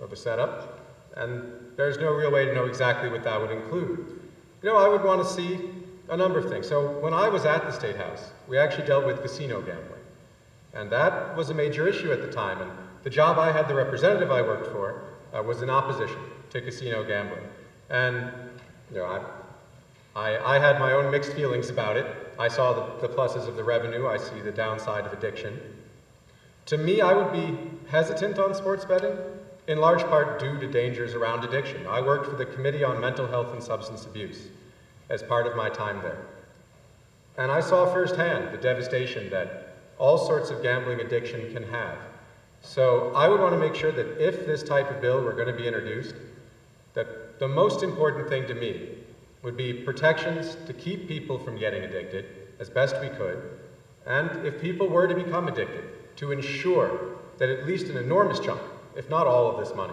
of a setup, and there's no real way to know exactly what that would include. I would want to see a number of things. So when I was at the State House, we actually dealt with casino gambling. And that was a major issue at the time. And the job I had, the representative I worked for, was in opposition to casino gambling. And, I had my own mixed feelings about it. I saw the pluses of the revenue. I see the downside of addiction. To me, I would be hesitant on sports betting, in large part due to dangers around addiction. I worked for the Committee on Mental Health and Substance Abuse as part of my time there. And I saw firsthand the devastation that all sorts of gambling addiction can have. So I would want to make sure that if this type of bill were going to be introduced, that the most important thing to me would be protections to keep people from getting addicted as best we could, and if people were to become addicted, to ensure that at least an enormous chunk, if not all of this money,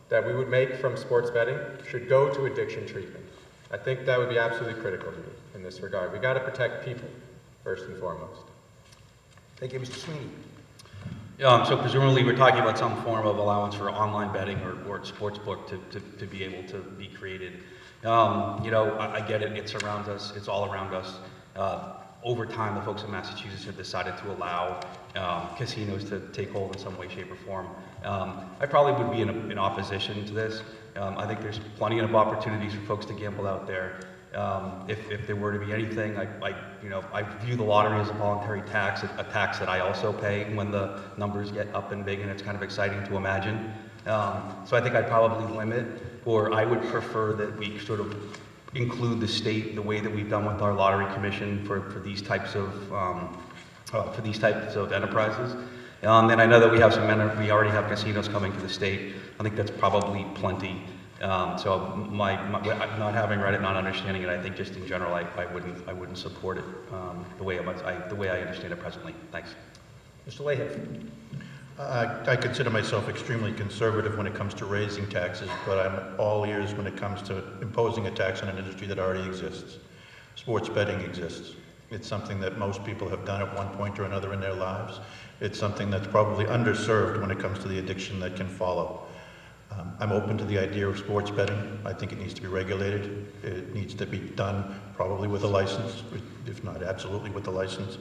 that we would make from sports betting should go to addiction treatment. I think that would be absolutely critical to me in this regard. We got to protect people, first and foremost. Thank you, Mr. Sweeney. So presumably we're talking about some form of allowance for online betting or sports book to be able to be created. I get it, it's around us, it's all around us. Over time, the folks in Massachusetts have decided to allow casinos to take hold in some way, shape, or form. I probably would be in opposition to this. I think there's plenty of opportunities for folks to gamble out there. If there were to be anything, I view the lottery as a voluntary tax, a tax that I also pay when the numbers get up and big, and it's kind of exciting to imagine. So I think I'd probably limit, or I would prefer that we sort of include the state the way that we've done with our lottery commission for these types of enterprises. And I know that we already have casinos coming to the state. I think that's probably plenty. So my not having read it, not understanding it, I think just in general, I wouldn't support it the way I understand it presently. Thanks. Mr. Leahy. I consider myself extremely conservative when it comes to raising taxes, but I'm all ears when it comes to imposing a tax on an industry that already exists. Sports betting exists. It's something that most people have done at one point or another in their lives. It's something that's probably underserved when it comes to the addiction that can follow. I'm open to the idea of sports betting. I think it needs to be regulated. It needs to be done probably with a license, if not absolutely with a license.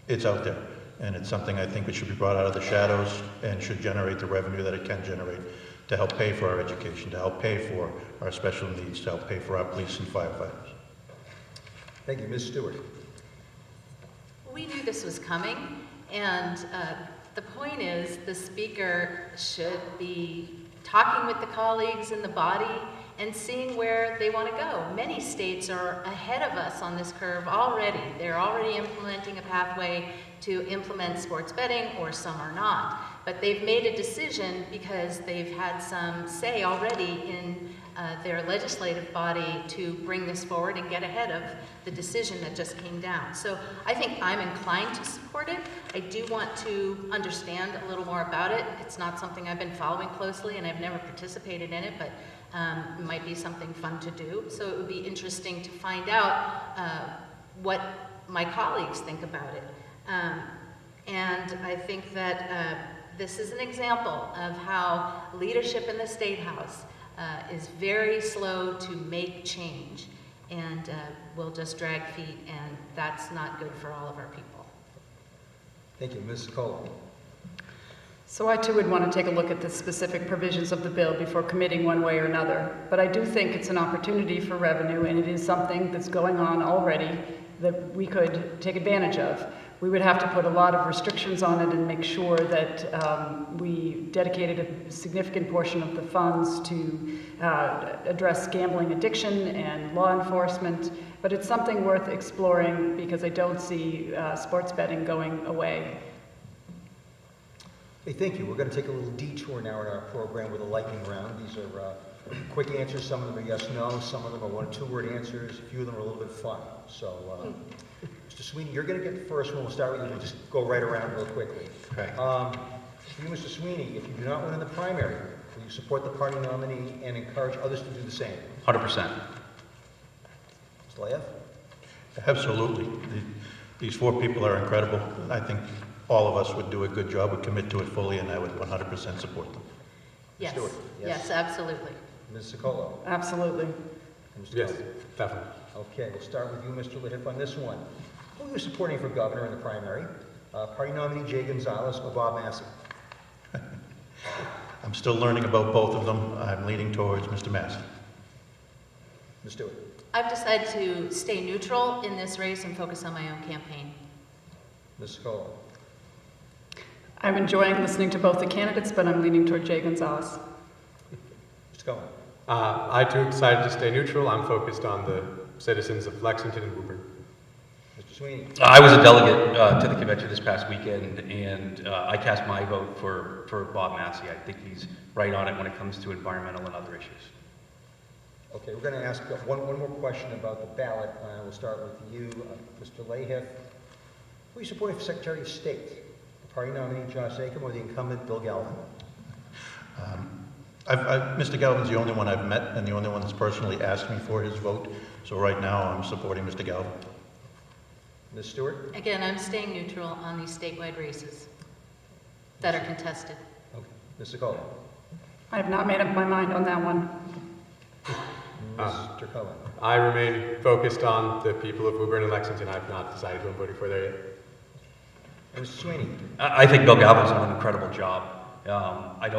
It's out there, and it's something I think it should be brought out of the shadows and should generate the revenue that it can generate to help pay for our education, to help pay for our special needs, to help pay for our police and firefighters. Thank you, Ms. Stewart. We knew this was coming, and the point is the speaker should be talking with the colleagues in the body and seeing where they want to go. Many states are ahead of us on this curve already. They're already implementing a pathway to implement sports betting, or some are not. But they've made a decision because they've had some say already in their legislative body to bring this forward and get ahead of the decision that just came down. So I think I'm inclined to support it. I do want to understand a little more about it. It's not something I've been following closely, and I've never participated in it, but it might be something fun to do. So it would be interesting to find out what my colleagues think about it. And I think that this is an example of how leadership in the State House is very slow to make change, and will just drag feet, and that's not good for all of our people. Thank you, Ms. Cole. So I too would want to take a look at the specific provisions of the bill before committing one way or another. But I do think it's an opportunity for revenue, and it is something that's going on already that we could take advantage of. We would have to put a lot of restrictions on it and make sure that we dedicated a significant portion of the funds to address gambling addiction and law enforcement. But it's something worth exploring because I don't see sports betting going away. Hey, thank you. We're going to take a little detour now in our program with a lightning round. These are quick answers. Some of them are yes, no. Some of them are 1- or 2-word answers. A few of them are a little bit fun. So, Mr. Sweeney, you're going to get the first one. We'll start with you and just go right around real quickly. Okay. For you, Mr. Sweeney, if you do not win in the primary, will you support the party nominee and encourage others to do the same? 100%. Mr. Leahy? Absolutely. These 4 people are incredible. I think all of us would do a good job, would commit to it fully, and I would 100% support them. Yes, Stewart, yes. yes, absolutely. Ms. Sicolo? Absolutely. And Mr. Yes, Kelly? definitely. Okay, we'll start with you, Mr. Leahy, on this one. Who are you supporting for governor in the primary? Party nominee Jay Gonzalez or Bob Massey? I'm still learning about both of them. I'm leaning towards Mr. Massey. Ms. Stewart? I've decided to stay neutral in this race and focus on my own campaign. Ms. Sicolo? I'm enjoying listening to both the candidates, but I'm leaning toward Jay Gonzalez. Mr. Cohen. I too excited to stay neutral. I'm focused on the citizens of Lexington and Woburn. Mr. Sweeney. I was a delegate to the convention this past weekend, and I cast my vote for Bob Massey. I think he's right on it when it comes to environmental and other issues. Okay, we're going to ask one more question about the ballot. We'll start with you, Mr. Huff. Who are you supporting for Secretary of State? The party nominee, Josh Acom, or the incumbent, Bill Galvin? Mr. Galvin's the only one I've met and the only one that's personally asked me for his vote. So right now, I'm supporting Mr. Galvin. Ms. Stewart? Again, I'm staying neutral on these statewide races that are contested. Okay. Mr. Cohen? I have not made up my mind on that one. Mr. Cohen? I remain focused on the people of Woburn and Lexington. I've not decided who I'm voting for there yet. And Mr. Sweeney? I think Bill Galvin's done an incredible job. I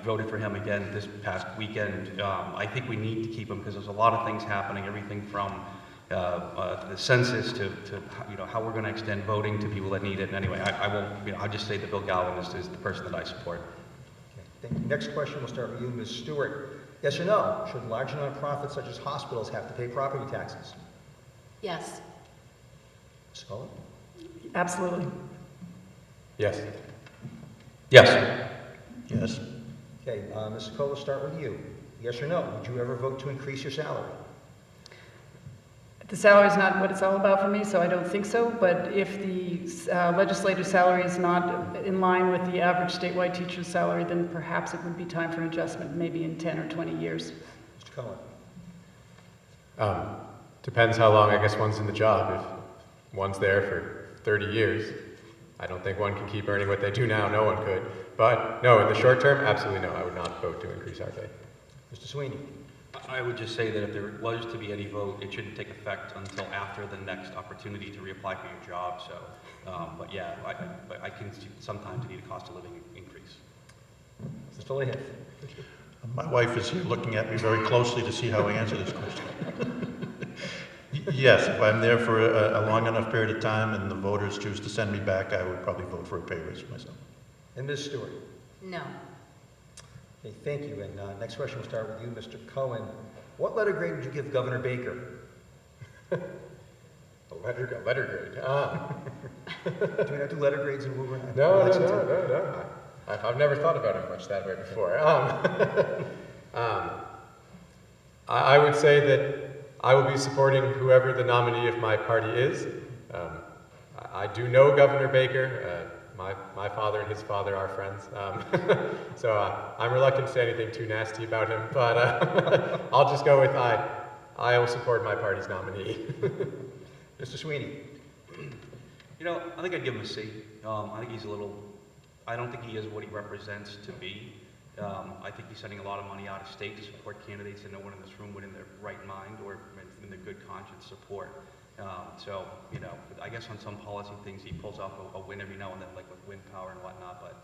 voted for him again this past weekend. I think we need to keep him because there's a lot of things happening, everything from the census to how we're going to extend voting to people that need it. And anyway, I'll just say that Bill Galvin is the person that I support. Okay, thank you. Next question, we'll start with you, Ms. Stewart. Yes or no? Should large nonprofits such as hospitals have to pay property taxes? Yes. Ms. Cohen? Absolutely. Yes. Yes. Yes. Okay, Mr. Cole, we'll start with you. Yes or no? Would you ever vote to increase your salary? The salary is not what it's all about for me, so I don't think so. But if the legislative salary is not in line with the average statewide teacher's salary, then perhaps it would be time for an adjustment, maybe in 10 or 20 years. Mr. Cohen? Depends how long, I guess, one's in the job. If one's there for 30 years, I don't think one can keep earning what they do now. No one could. But no, in the short term, absolutely no. I would not vote to increase our pay. Mr. Sweeney? I would just say that if there was to be any vote, it shouldn't take effect until after the next opportunity to reapply for your job. So, but yeah, I can sometimes need a cost of living increase. Mr. Huff? My wife is here looking at me very closely to see how I answer this question. Yes, if I'm there for a long enough period of time and the voters choose to send me back, I would probably vote for a pay raise for myself. And Ms. Stewart? No. Okay, thank you. And next question, we'll start with you, Mr. Cohen. What letter grade would you give Governor Baker? A letter grade. Do we not do letter grades in Woburn? No. I've never thought about it much that way before. I would say that I will be supporting whoever the nominee of my party is. I do know Governor Baker. My father and his father are friends. So I'm reluctant to say anything too nasty about him, but I'll just go with I will support my party's nominee. Mr. Sweeney? I think I'd give him a C. I think he's I don't think he is what he represents to be. I think he's sending a lot of money out of state to support candidates that no one in this room would in their right mind or in their good conscience support. So, I guess on some policy things he pulls off a win every now and then, like with wind power and whatnot, but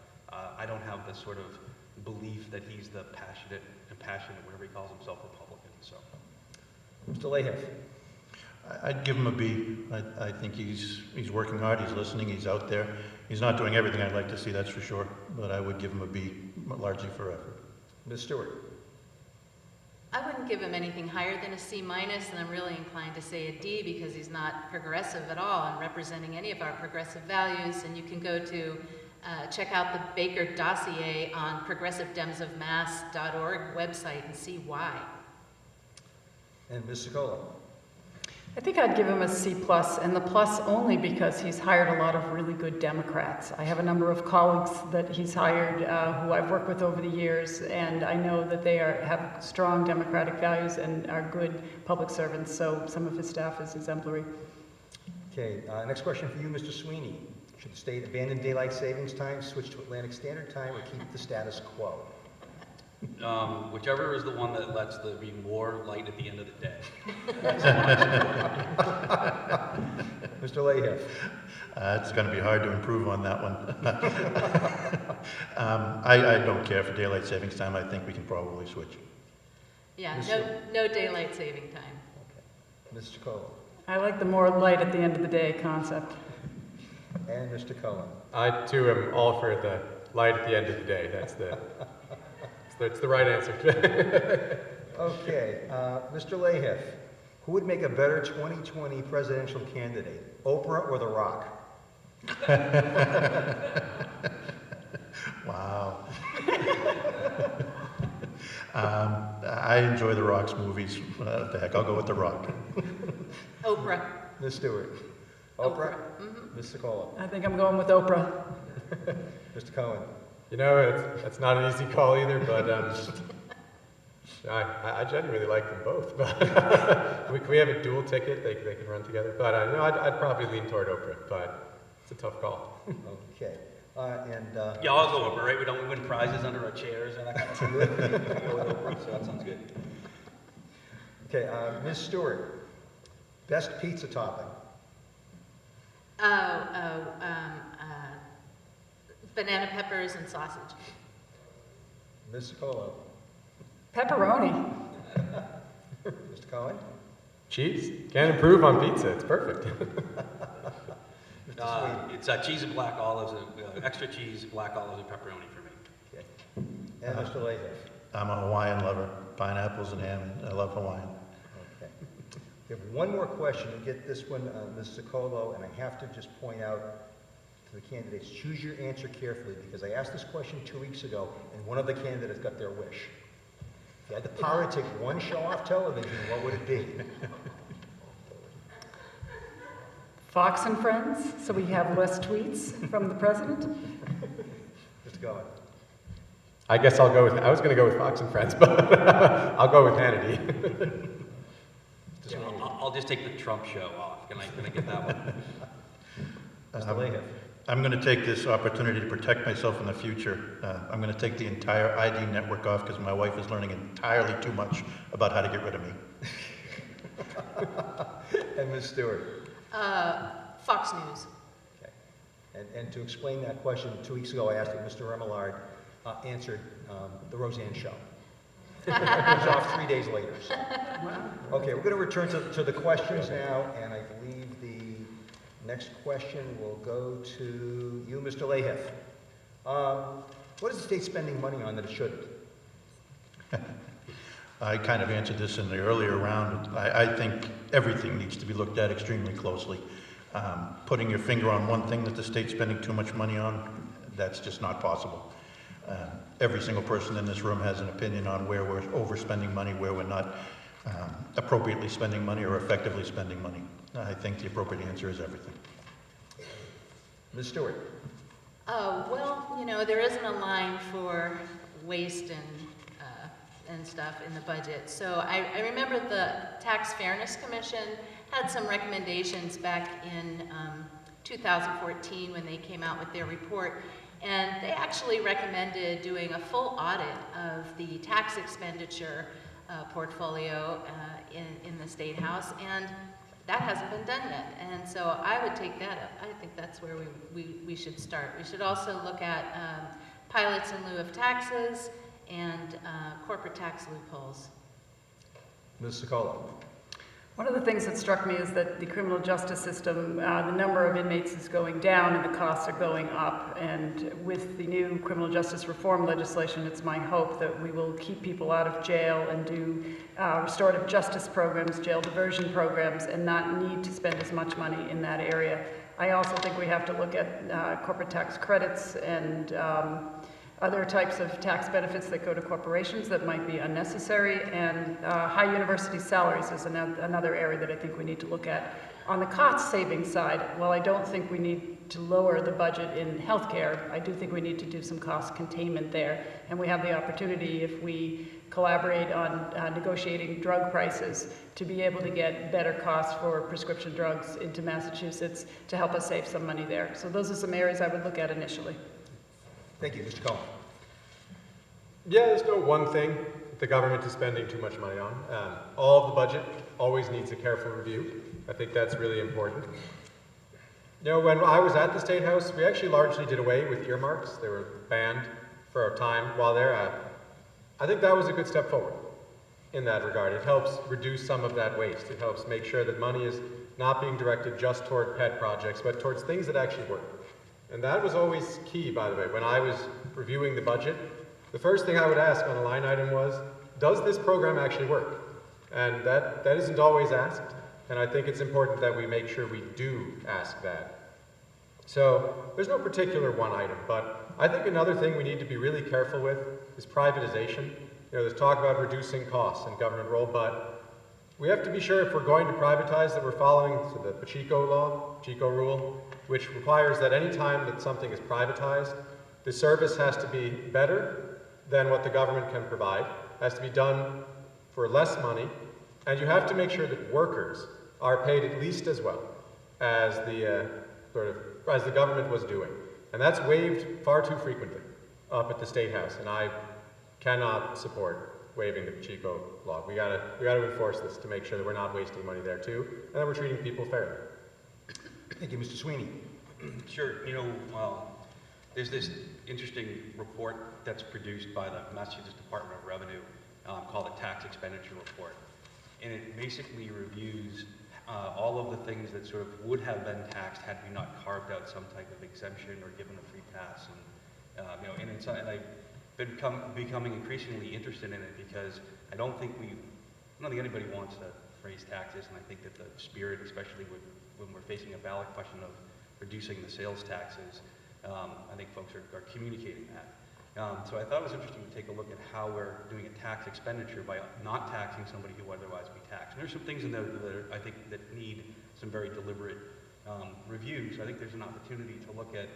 I don't have the sort of belief that he's the passionate, whatever he calls himself, Republican. So, Mr. Huff? I'd give him a B. I think he's working hard, he's listening, he's out there. He's not doing everything I'd like to see, that's for sure, but I would give him a B, largely for effort. Ms. Stewart? I wouldn't give him anything higher than a C minus, and I'm really inclined to say a D because he's not progressive at all and representing any of our progressive values. And you can go to check out the Baker dossier on progressivedemsofmass.org website and see why. And Ms. Secola? I think I'd give him a C+, and the plus only because he's hired a lot of really good Democrats. I have a number of colleagues that he's hired who I've worked with over the years, and I know that they have strong Democratic values and are good public servants, so some of his staff is exemplary. Okay, next question for you, Mr. Sweeney. Should the state abandon daylight savings time, switch to Atlantic Standard Time, or keep the status quo? Whichever is the one that lets there be more light at the end of the day. Mr. Huff? It's going to be hard to improve on that one. I don't care for daylight savings time. I think we can probably switch. Yeah, no daylight saving time. Okay. Mr. Cole? I like the more light at the end of the day concept. And Mr. Cohen. I too am all for the light at the end of the day. That's the right answer. Okay, Mr. Lahiff, who would make a better 2020 presidential candidate, Oprah or The Rock? Wow. I enjoy The Rock's movies. What the heck, I'll go with The Rock. Oprah. Ms. Stewart. Oprah. Ms. Sokola. I think I'm going with Oprah. Mr. Cohen. You know, it's not an easy call either, but I genuinely like them both. But we have a dual ticket; they can run together. But no, I'd probably lean toward Oprah, but it's a tough call. Okay. Yeah, I'll go over, right? We don't win prizes under our chairs and that kind of stuff. So that sounds good. Okay, Ms. Stewart, best pizza topping. Banana peppers and sausage. Ms. Sokola. Pepperoni. Mr. Cohen. Cheese. Can't improve on pizza. It's perfect. It's cheese and black olives, extra cheese, black olives, and pepperoni for me. Okay. And Mr. Lahiff. I'm a Hawaiian lover. Pineapples and ham. I love Hawaiian. Okay. We have one more question. You get this one, Ms. Socolo, and I have to just point out to the candidates, choose your answer carefully, because I asked this question 2 weeks ago, and one of the candidates got their wish. If you had the power to take one show off television, what would it be? Fox and Friends, so we have less tweets from the president. Mr. Cohen. I guess I'll go with. I was going to go with Fox and Friends, but I'll go with Hannity. Yeah, I'll just take the Trump show off. Can I get that one? Mr. Lahiff. I'm going to take this opportunity to protect myself in the future. I'm going to take the entire ID network off because my wife is learning entirely too much about how to get rid of me. And Ms. Stewart. Fox News. Okay. And to explain that question, 2 weeks ago I asked it, Mr. Remillard answered the Roseanne Show. It was off 3 days later. So. Okay, we're going to return to the questions now, and I believe the next question will go to you, Mr. Lahiff. What is the state spending money on that it shouldn't? I kind of answered this in the earlier round. I think everything needs to be looked at extremely closely. Putting your finger on one thing that the state's spending too much money on, that's just not possible. Every single person in this room has an opinion on where we're overspending money, where we're not appropriately spending money or effectively spending money. I think the appropriate answer is everything. Ms. Stewart. Oh, well, you know, there isn't a line for waste and stuff in the budget. So I remember the Tax Fairness Commission had some recommendations back in 2014 when they came out with their report. And they actually recommended doing a full audit of the tax expenditure portfolio in the State House, and that hasn't been done yet. And so I would take that up. I think that's where we should start. We should also look at pilots in lieu of taxes and corporate tax loopholes. Ms. Sokola. One of the things that struck me is that the criminal justice system, the number of inmates is going down and the costs are going up. And with the new criminal justice reform legislation, it's my hope that we will keep people out of jail and do restorative justice programs, jail diversion programs, and not need to spend as much money in that area. I also think we have to look at corporate tax credits and other types of tax benefits that go to corporations that might be unnecessary, and high university salaries is another area that I think we need to look at. On the cost saving side, while I don't think we need to lower the budget in healthcare, I do think we need to do some cost containment there, and we have the opportunity, if we collaborate on negotiating drug prices, to be able to get better costs for prescription drugs into Massachusetts to help us save some money there. So those are some areas I would look at initially. Thank you. Mr. Cohen. Yeah, there's no one thing the government is spending too much money on. All of the budget always needs a careful review. I think that's really important. You know, when I was at the State House, we actually largely did away with earmarks. They were banned for a time while there. I think that was a good step forward in that regard. It helps reduce some of that waste. It helps make sure that money is not being directed just toward pet projects, but towards things that actually work. And that was always key, by the way. When I was reviewing the budget, the first thing I would ask on a line item was, does this program actually work? And that isn't always asked, and I think it's important that we make sure we do ask that. So there's no particular one item, but I think another thing we need to be really careful with is privatization. You know, there's talk about reducing costs in government role, but we have to be sure if we're going to privatize that we're following the Pacheco rule, which requires that any time that something is privatized, the service has to be better than what the government can provide, has to be done for less money, and you have to make sure that workers are paid at least as well as the government was doing. And that's waived far too frequently up at the State House, and I cannot support waiving the Pacheco law. We gotta enforce this to make sure that we're not wasting money there too, and that we're treating people fairly. Thank you, Mr. Sweeney. Sure. You know, there's this interesting report that's produced by the Massachusetts Department of Revenue called the Tax Expenditure Report. And it basically reviews all of the things that sort of would have been taxed had we not carved out some type of exemption or given a free pass. And, and I've been becoming increasingly interested in it because I don't think anybody wants to raise taxes, and I think that the spirit, especially when we're facing a ballot question of reducing the sales taxes, I think folks are communicating that. So I thought it was interesting to take a look at how we're doing a tax expenditure by not taxing somebody who would otherwise be taxed. And there's some things in there that I think that need some very deliberate review. So I think there's an opportunity to look at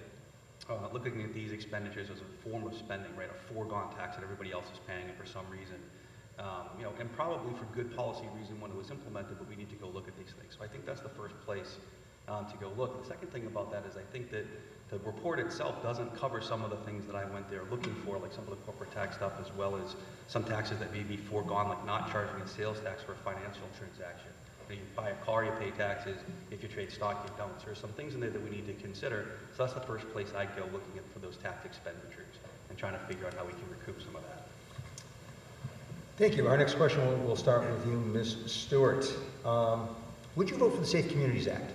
looking at these expenditures as a form of spending, right? A foregone tax that everybody else is paying, and for some reason, and probably for good policy reason when it was implemented, but we need to go look at these things. So I think that's the first place to go look. The second thing about that is I think that the report itself doesn't cover some of the things that I went there looking for, like some of the corporate tax stuff, as well as some taxes that may be foregone, like not charging a sales tax for a financial transaction. You buy a car, you pay taxes. If you trade stock, you don't. So there's some things in there that we need to consider. So that's the first place I'd go looking for those tax expenditures and trying to figure out how we can recoup some of that. Thank you. Our next question will start with you, Ms. Stewart. Would you vote for the Safe Communities Act?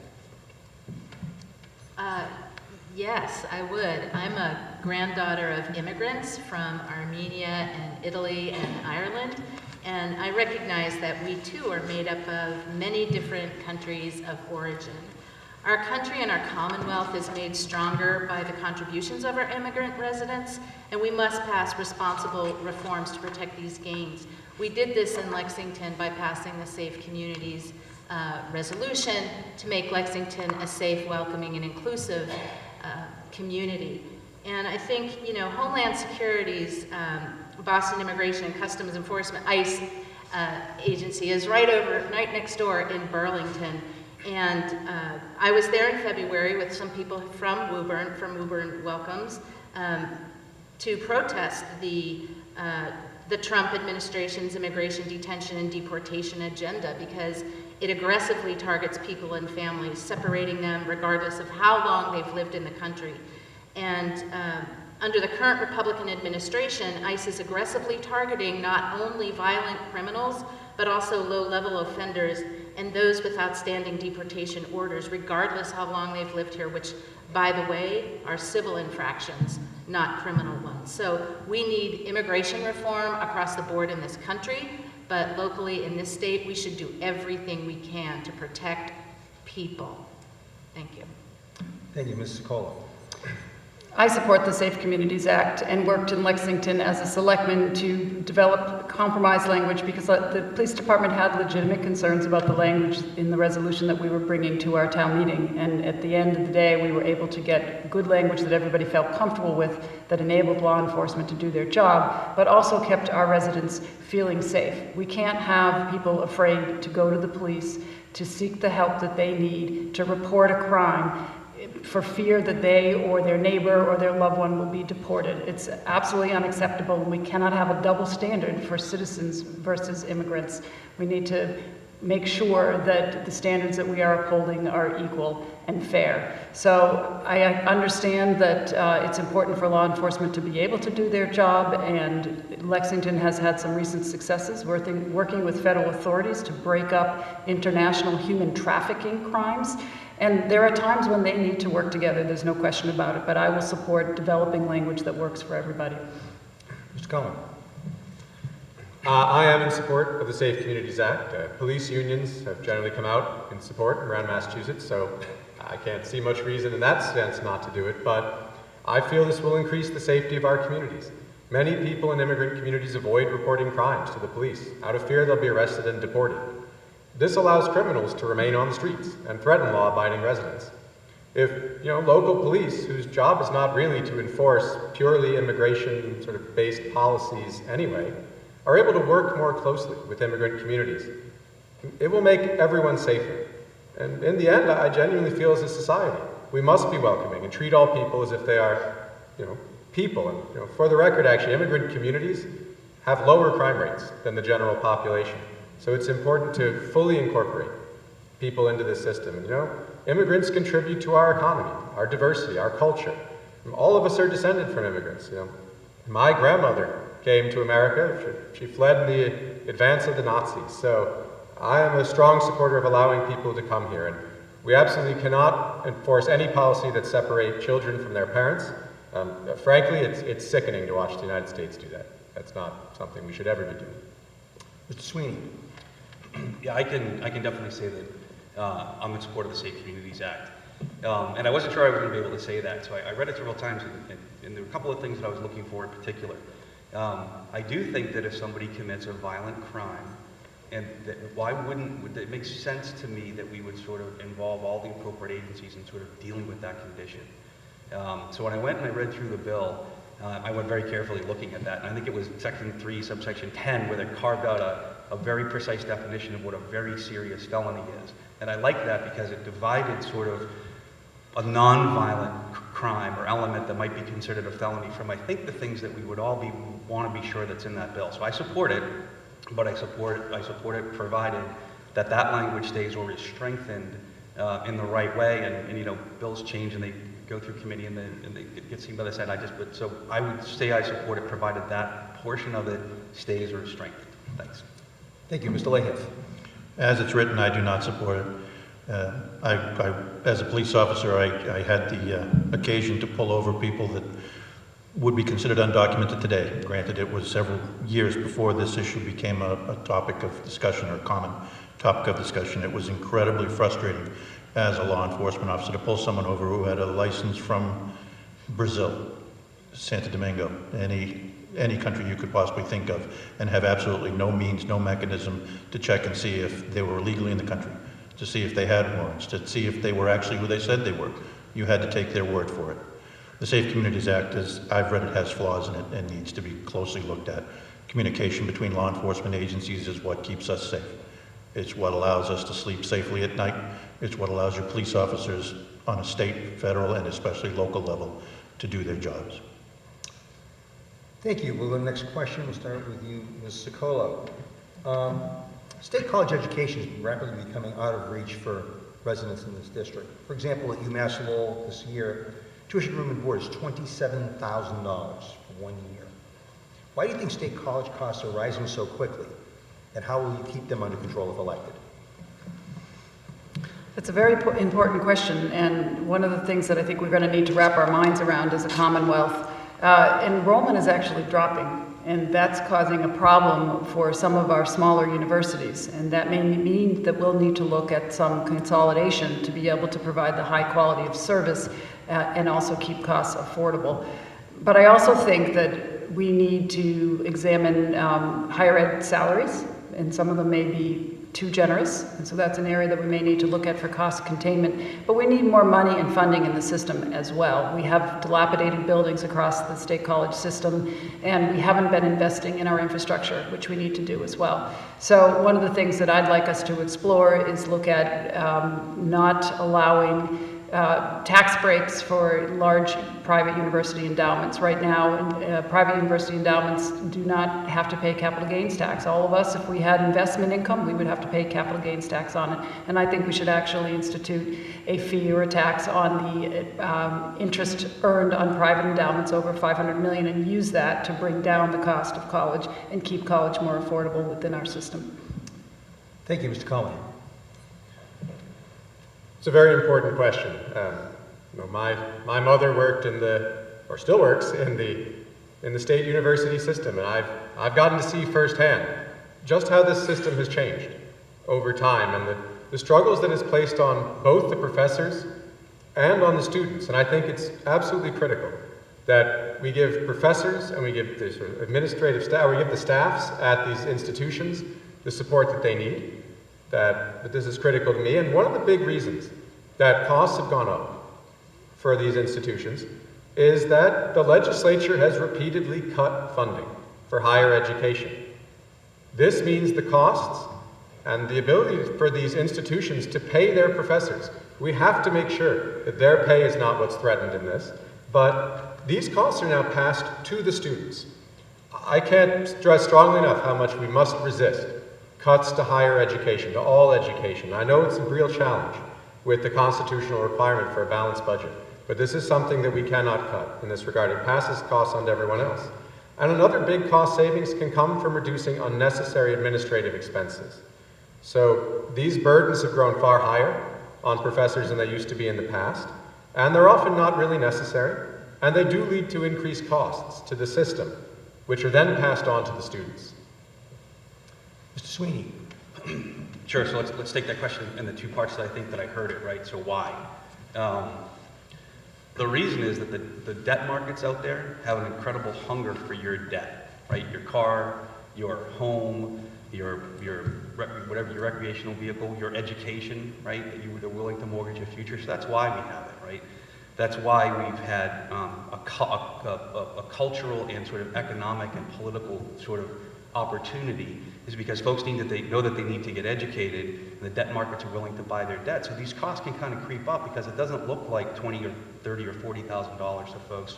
Yes, I would. I'm a granddaughter of immigrants from Armenia and Italy and Ireland, and I recognize that we too are made up of many different countries of origin. Our country and our Commonwealth is made stronger by the contributions of our immigrant residents, and we must pass responsible reforms to protect these gains. We did this in Lexington by passing the Safe Communities resolution to make Lexington a safe, welcoming, and inclusive community. And I think, Homeland Security's Boston Immigration and Customs Enforcement, ICE agency is right next door in Burlington. And I was there in February with some people from Woburn Welcomes, to protest the Trump administration's immigration detention and deportation agenda, because it aggressively targets people and families, separating them regardless of how long they've lived in the country. And under the current Republican administration, ICE is aggressively targeting not only violent criminals, but also low-level offenders and those with outstanding deportation orders, regardless how long they've lived here, which, by the way, are civil infractions, not criminal ones. So we need immigration reform across the board in this country, but locally in this state, we should do everything we can to protect people. Thank you. Thank you, Ms. Sokola. I support the Safe Communities Act and worked in Lexington as a selectman to develop compromise language because the police department had legitimate concerns about the language in the resolution that we were bringing to our town meeting. And at the end of the day, we were able to get good language that everybody felt comfortable with, that enabled law enforcement to do their job, but also kept our residents feeling safe. We can't have people afraid to go to the police, to seek the help that they need, to report a crime, for fear that they or their neighbor or their loved one will be deported. It's absolutely unacceptable, and we cannot have a double standard for citizens versus immigrants. We need to make sure that the standards that we are upholding are equal and fair. So I understand that it's important for law enforcement to be able to do their job, and Lexington has had some recent successes working with federal authorities to break up international human trafficking crimes. And there are times when they need to work together, there's no question about it, but I will support developing language that works for everybody. Mr. Cohen. I am in support of the Safe Communities Act. Police unions have generally come out in support around Massachusetts, so I can't see much reason in that sense not to do it, but I feel this will increase the safety of our communities. Many people in immigrant communities avoid reporting crimes to the police out of fear they'll be arrested and deported. This allows criminals to remain on the streets and threaten law-abiding residents. If local police, whose job is not really to enforce purely immigration sort of based policies anyway, are able to work more closely with immigrant communities, it will make everyone safer. And in the end, I genuinely feel as a society, we must be welcoming and treat all people as if they are, people. And for the record, actually, immigrant communities have lower crime rates than the general population. So it's important to fully incorporate people into this system. And, immigrants contribute to our economy, our diversity, our culture. And all of us are descended from immigrants. My grandmother came to America. She fled in the advance of the Nazis. So I am a strong supporter of allowing people to come here. And we absolutely cannot enforce any policy that separates children from their parents. Frankly, it's sickening to watch the United States do that. That's not something we should ever be doing. Mr. Sweeney. Yeah, I can definitely say that I'm in support of the Safe Communities Act. And I wasn't sure I was going to be able to say that, so I read it several times, and there were a couple of things that I was looking for in particular. I do think that if somebody commits a violent crime, and that would it make sense to me that we would sort of involve all the appropriate agencies in sort of dealing with that condition. So when I went and I read through the bill, I went very carefully looking at that, and I think it was section 3, subsection 10, where they carved out a very precise definition of what a very serious felony is. And I like that because it divided sort of a non-violent crime or element that might be considered a felony from, I think, the things that we would all want to be sure that's in that bill. So I support it, but I support it provided that that language stays or is strengthened in the right way. And bills change and they go through committee and they get seen by the Senate. So I would say I support it provided that portion of it stays or is strengthened. Thanks. Thank you. Mr. Layhiff. As it's written, I do not support it. As a police officer, I had the occasion to pull over people that would be considered undocumented today. Granted, it was several years before this issue became a topic of discussion or a common topic of discussion. It was incredibly frustrating as a law enforcement officer to pull someone over who had a license from Brazil, Santo Domingo, any country you could possibly think of, and have absolutely no means, no mechanism to check and see if they were legally in the country, to see if they had warrants, to see if they were actually who they said they were. You had to take their word for it. The Safe Communities Act, as I've read it, has flaws in it and needs to be closely looked at. Communication between law enforcement agencies is what keeps us safe. It's what allows us to sleep safely at night. It's what allows your police officers on a state, federal, and especially local level to do their jobs. Thank you. We'll go to the next question. We'll start with you, Ms. Sicolo. State college education is rapidly becoming out of reach for residents in this district. For example, at UMass Lowell this year, tuition room and board is $27,000 for 1 year. Why do you think state college costs are rising so quickly? And how will you keep them under control if elected? That's a very important question, and one of the things that I think we're going to need to wrap our minds around as a Commonwealth. Enrollment is actually dropping, and that's causing a problem for some of our smaller universities, and that may mean that we'll need to look at some consolidation to be able to provide the high quality of service and also keep costs affordable. But I also think that we need to examine higher ed salaries, and some of them may be too generous, and so that's an area that we may need to look at for cost containment. But we need more money and funding in the system as well. We have dilapidated buildings across the state college system, and we haven't been investing in our infrastructure, which we need to do as well. So one of the things that I'd like us to explore is look at not allowing tax breaks for large private university endowments. Right now, private university endowments do not have to pay capital gains tax. All of us, if we had investment income, we would have to pay capital gains tax on it. And I think we should actually institute a fee or a tax on the interest earned on private endowments over $500 million and use that to bring down the cost of college and keep college more affordable within our system. Thank you, Mr. Conley. It's a very important question. My mother worked or still works in the state university system, and I've gotten to see firsthand just how this system has changed over time and the struggles that is placed on both the professors and on the students. And I think it's absolutely critical that we give professors and we give the sort of administrative staff, we give the staffs at these institutions the support that they need, that this is critical to me. And one of the big reasons that costs have gone up for these institutions is that the legislature has repeatedly cut funding for higher education. This means the costs and the ability for these institutions to pay their professors. We have to make sure that their pay is not what's threatened in this, but these costs are now passed to the students. I can't stress strongly enough how much we must resist cuts to higher education, to all education. I know it's a real challenge with the constitutional requirement for a balanced budget, but this is something that we cannot cut in this regard. It passes costs on to everyone else. And another big cost savings can come from reducing unnecessary administrative expenses. So these burdens have grown far higher on professors than they used to be in the past, and they're often not really necessary, and they do lead to increased costs to the system, which are then passed on to the students. Mr. Sweeney. Sure, so let's take that question in the two parts that I think that I heard it, right? So why? The reason is that the debt markets out there have an incredible hunger for your debt, right? Your car, your home, your whatever, your recreational vehicle, your education, right? That they're willing to mortgage your future. So that's why we have it, right? That's why we've had a cultural and sort of economic and political sort of opportunity, is because folks know that they need to get educated, and the debt markets are willing to buy their debt. So these costs can kind of creep up because it doesn't look like $20,000 or $30,000 or $40,000 to folks.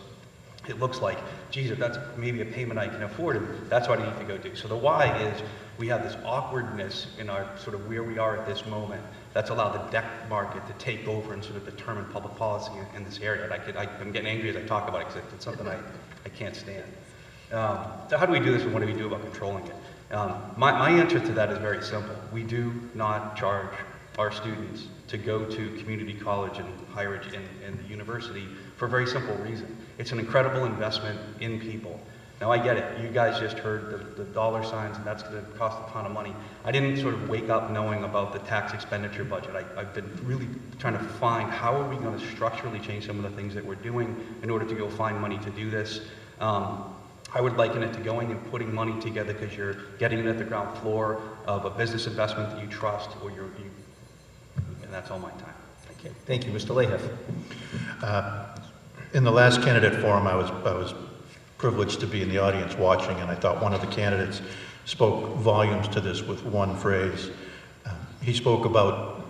It looks like, geez, if that's maybe a payment I can afford, and that's what I need to go do. So the why is we have this awkwardness in our sort of where we are at this moment that's allowed the debt market to take over and sort of determine public policy in this area. And I'm getting angry as I talk about it because it's something I can't stand. So how do we do this, and what do we do about controlling it? My answer to that is very simple. We do not charge our students to go to community college and higher education and the university for a very simple reason. It's an incredible investment in people. Now I get it. You guys just heard the dollar signs, and that's going to cost a ton of money. I didn't sort of wake up knowing about the tax expenditure budget. I've been really trying to find how are we going to structurally change some of the things that we're doing in order to go find money to do this. I would liken it to going and putting money together because you're getting it at the ground floor of a business investment that you trust, or and that's all my time. Okay. Thank you, Mr. Lehuff. In the last candidate forum, I was privileged to be in the audience watching, and I thought one of the candidates spoke volumes to this with one phrase. He spoke about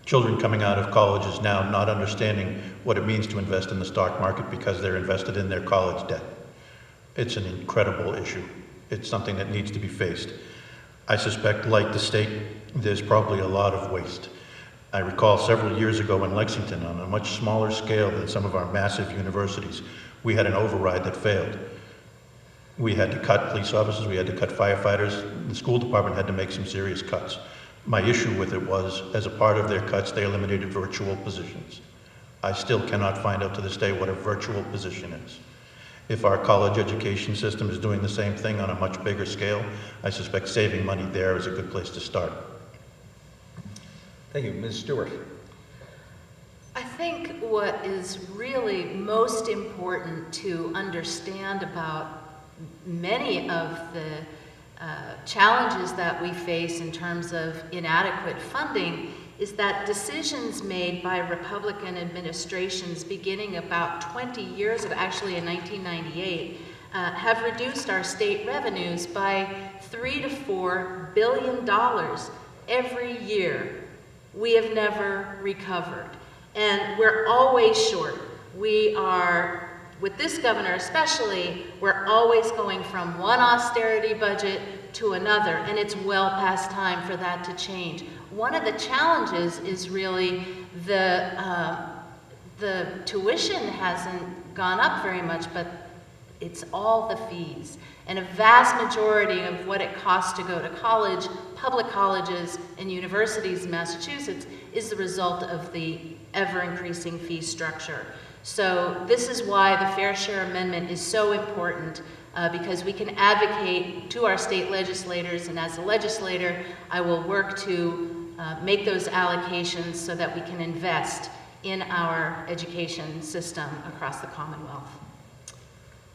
children coming out of colleges now not understanding what it means to invest in the stock market because they're invested in their college debt. It's an incredible issue. It's something that needs to be faced. I suspect, like the state, there's probably a lot of waste. I recall several years ago in Lexington, on a much smaller scale than some of our massive universities, we had an override that failed. We had to cut police officers, we had to cut firefighters, the school department had to make some serious cuts. My issue with it was, as a part of their cuts, they eliminated virtual positions. I still cannot find out to this day what a virtual position is. If our college education system is doing the same thing on a much bigger scale, I suspect saving money there is a good place to start. Thank you. Ms. Stewart. I think what is really most important to understand about many of the challenges that we face in terms of inadequate funding is that decisions made by Republican administrations beginning about 20 years ago, actually in 1998, have reduced our state revenues by $3 to $4 billion every year. We have never recovered. And we're always short. We are, with this governor especially, we're always going from one austerity budget to another, and it's well past time for that to change. One of the challenges is really the tuition hasn't gone up very much, but it's all the fees. And a vast majority of what it costs to go to college, public colleges and universities in Massachusetts, is the result of the ever-increasing fee structure. So this is why the Fair Share Amendment is so important, because we can advocate to our state legislators, and as a legislator, I will work to make those allocations so that we can invest in our education system across the Commonwealth.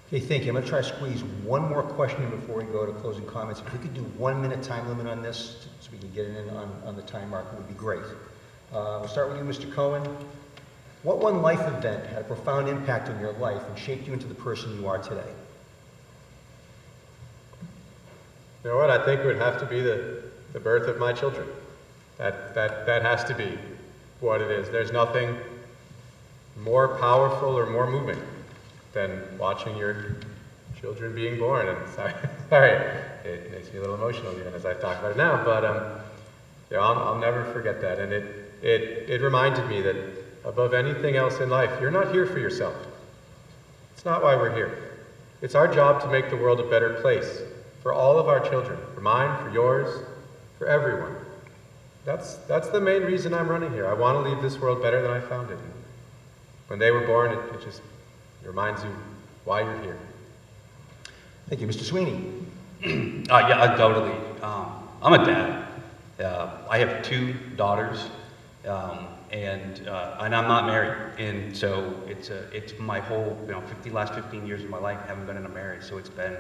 Okay, thank you. I'm going to try to squeeze one more question in before we go to closing comments. If we could do 1 minute time limit on this, so we can get it in on the time mark, it would be great. We'll start with you, Mr. Cohen. What one life event had a profound impact on your life and shaped you into the person you are today? You know what? I think it would have to be the birth of my children. That has to be what it is. There's nothing more powerful or more moving than watching your children being born. And sorry, it makes me a little emotional even as I talk about it now. But yeah, I'll never forget that. And it reminded me that above anything else in life, you're not here for yourself. It's not why we're here. It's our job to make the world a better place for all of our children, for mine, for yours, for everyone. That's the main reason I'm running here. I want to leave this world better than I found it. When they were born, it just reminds you why you're here. Thank you. Mr. Sweeney. Yeah, undoubtedly. I'm a dad. I have 2 daughters, and I'm not married. And so it's my whole, last 15 years of my life I haven't been in a marriage. So it's been,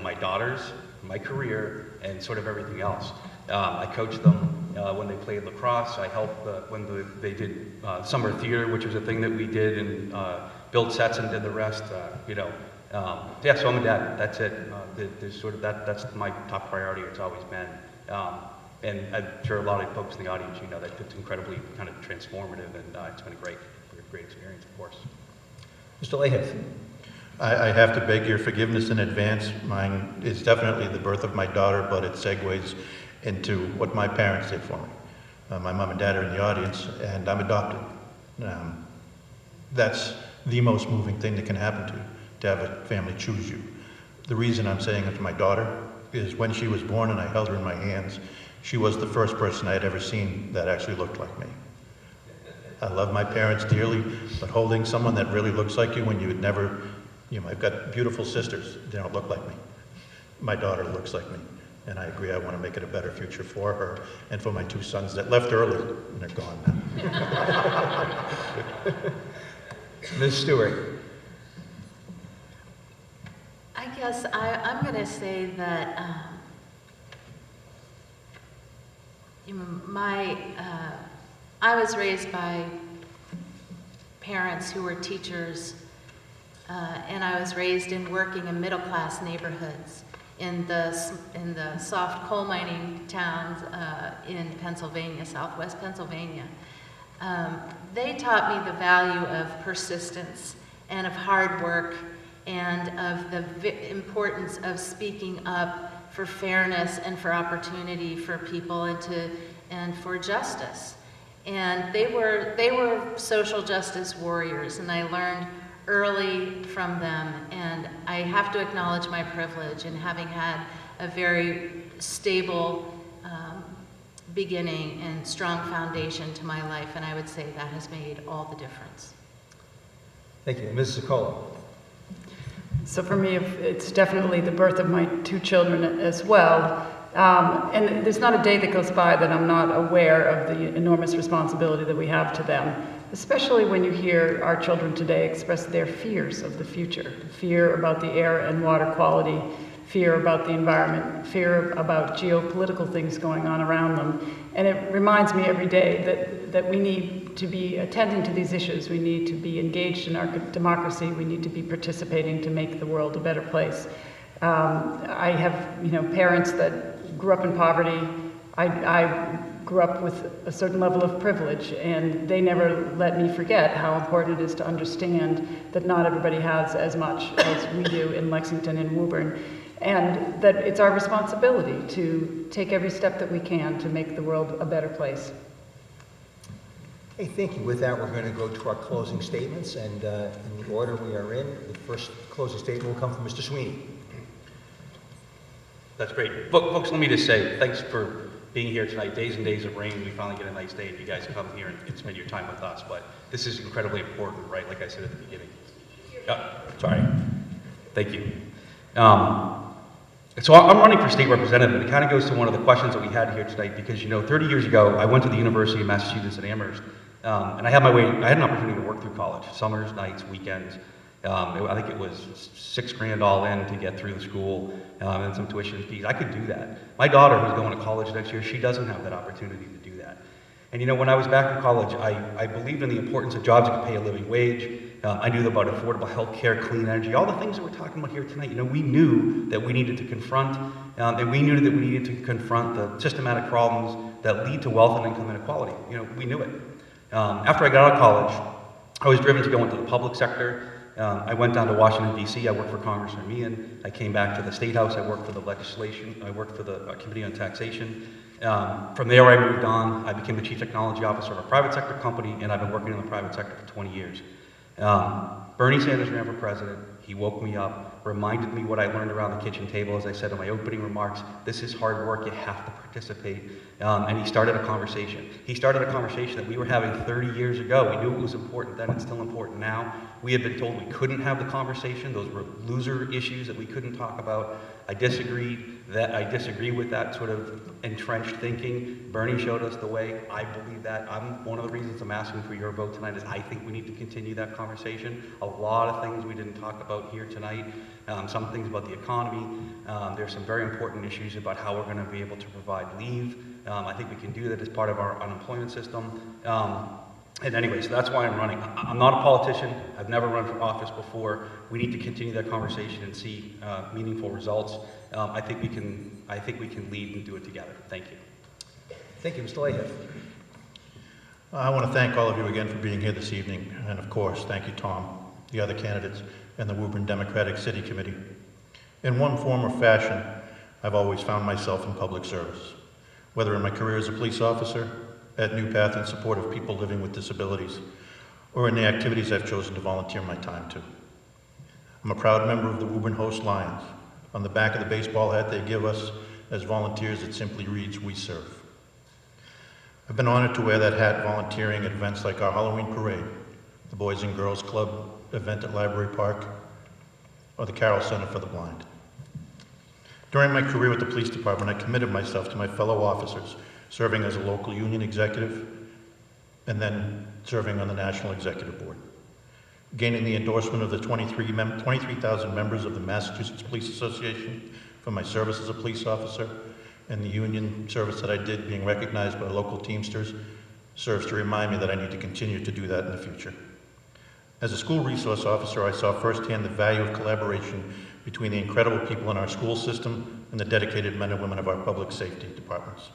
my daughters, my career, and sort of everything else. I coached them when they played lacrosse. I helped when they did summer theater, which was a thing that we did, and built sets and did the rest. Yeah, so I'm a dad. That's it. There's sort of that's my top priority. It's always been. And I'm sure a lot of folks in the audience, that it's incredibly kind of transformative, and it's been a great experience, of course. Mr. Lahiff. I have to beg your forgiveness in advance. Mine is definitely the birth of my daughter, but it segues into what my parents did for me. My mom and dad are in the audience, and I'm adopted. That's the most moving thing that can happen to have a family choose you. The reason I'm saying it to my daughter is when she was born and I held her in my hands, she was the first person I had ever seen that actually looked like me. I love my parents dearly, but holding someone that really looks like you when you would never, I've got beautiful sisters, they don't look like me. My daughter looks like me, and I agree I want to make it a better future for her and for my 2 sons that left early, and they're gone now. Ms. Stewart. I guess I'm going to say that I was raised by parents who were teachers, and I was raised in working in middle-class neighborhoods in the soft coal mining towns in Pennsylvania, southwest Pennsylvania. They taught me the value of persistence and of hard work and of the importance of speaking up for fairness and for opportunity for people and for justice. And they were social justice warriors, and I learned early from them. And I have to acknowledge my privilege in having had a very stable beginning and strong foundation to my life, and I would say that has made all the difference. Thank you. Mrs. Sokola. So for me, it's definitely the birth of my 2 children as well. And there's not a day that goes by that I'm not aware of the enormous responsibility that we have to them, especially when you hear our children today express their fears of the future, fear about the air and water quality, fear about the environment, fear about geopolitical things going on around them. And it reminds me every day that we need to be attending to these issues. We need to be engaged in our democracy. We need to be participating to make the world a better place. I have, parents that grew up in poverty. I grew up with a certain level of privilege, and they never let me forget how important it is to understand that not everybody has as much as we do in Lexington and Woburn, and that it's our responsibility to take every step that we can to make the world a better place. Hey, thank you. With that, we're going to go to our closing statements, and in the order we are in, the first closing statement will come from Mr. Sweeney. That's great. Folks, let me just say, thanks for being here tonight. Days and days of rain, we finally get a nice day, and you guys come here and spend your time with us. But this is incredibly important, right? Like I said at the beginning. Sorry. Thank you. So I'm running for state representative, and it kind of goes to one of the questions that we had here tonight, because, 30 years ago, I went to the University of Massachusetts at Amherst, and I had an opportunity to work through college, summers, nights, weekends. I think it was $6,000 all in to get through the school, and some tuition fees. I could do that. My daughter, who's going to college next year, she doesn't have that opportunity to do that. And when I was back in college, I believed in the importance of jobs that could pay a living wage. I knew about affordable health care, clean energy, all the things that we're talking about here tonight. We knew that we needed to confront, and we knew that we needed to confront the systematic problems that lead to wealth and income inequality. We knew it. After I got out of college, I was driven to go into the public sector. I went down to Washington, D.C. I worked for Congressman Meehan. I came back to the State House. I worked for the legislation. I worked for the Committee on Taxation. From there, I moved on. I became the Chief Technology Officer of a private sector company, and I've been working in the private sector for 20 years. Bernie Sanders ran for president. He woke me up, reminded me what I learned around the kitchen table. As I said in my opening remarks, this is hard work. You have to participate. And he started a conversation. He started a conversation that we were having 30 years ago. We knew it was important then. It's still important now. We had been told we couldn't have the conversation. Those were loser issues that we couldn't talk about. I disagree with that sort of entrenched thinking. Bernie showed us the way. I believe that. One of the reasons I'm asking for your vote tonight is I think we need to continue that conversation. A lot of things we didn't talk about here tonight. Some things about the economy. There's some very important issues about how we're going to be able to provide leave. I think we can do that as part of our unemployment system. And anyway, so that's why I'm running. I'm not a politician. I've never run for office before. We need to continue that conversation and see meaningful results. I think we can lead and do it together. Thank you. Thank you, Mr. Huff. I want to thank all of you again for being here this evening, and of course, thank you, Tom, the other candidates, and the Woburn Democratic City Committee. In one form or fashion, I've always found myself in public service, whether in my career as a police officer, at New Path in support of people living with disabilities, or in the activities I've chosen to volunteer my time to. I'm a proud member of the Woburn Host Lions. On the back of the baseball hat they give us as volunteers, it simply reads, "We serve." I've been honored to wear that hat volunteering at events like our Halloween parade, the Boys and Girls Club event at Library Park, or the Carroll Center for the Blind. During my career with the police department, I committed myself to my fellow officers, serving as a local union executive, and then serving on the National Executive Board. Gaining the endorsement of the 23,000 members of the Massachusetts Police Association for my service as a police officer, and the union service that I did being recognized by local Teamsters serves to remind me that I need to continue to do that in the future. As a school resource officer, I saw firsthand the value of collaboration between the incredible people in our school system and the dedicated men and women of our public safety departments.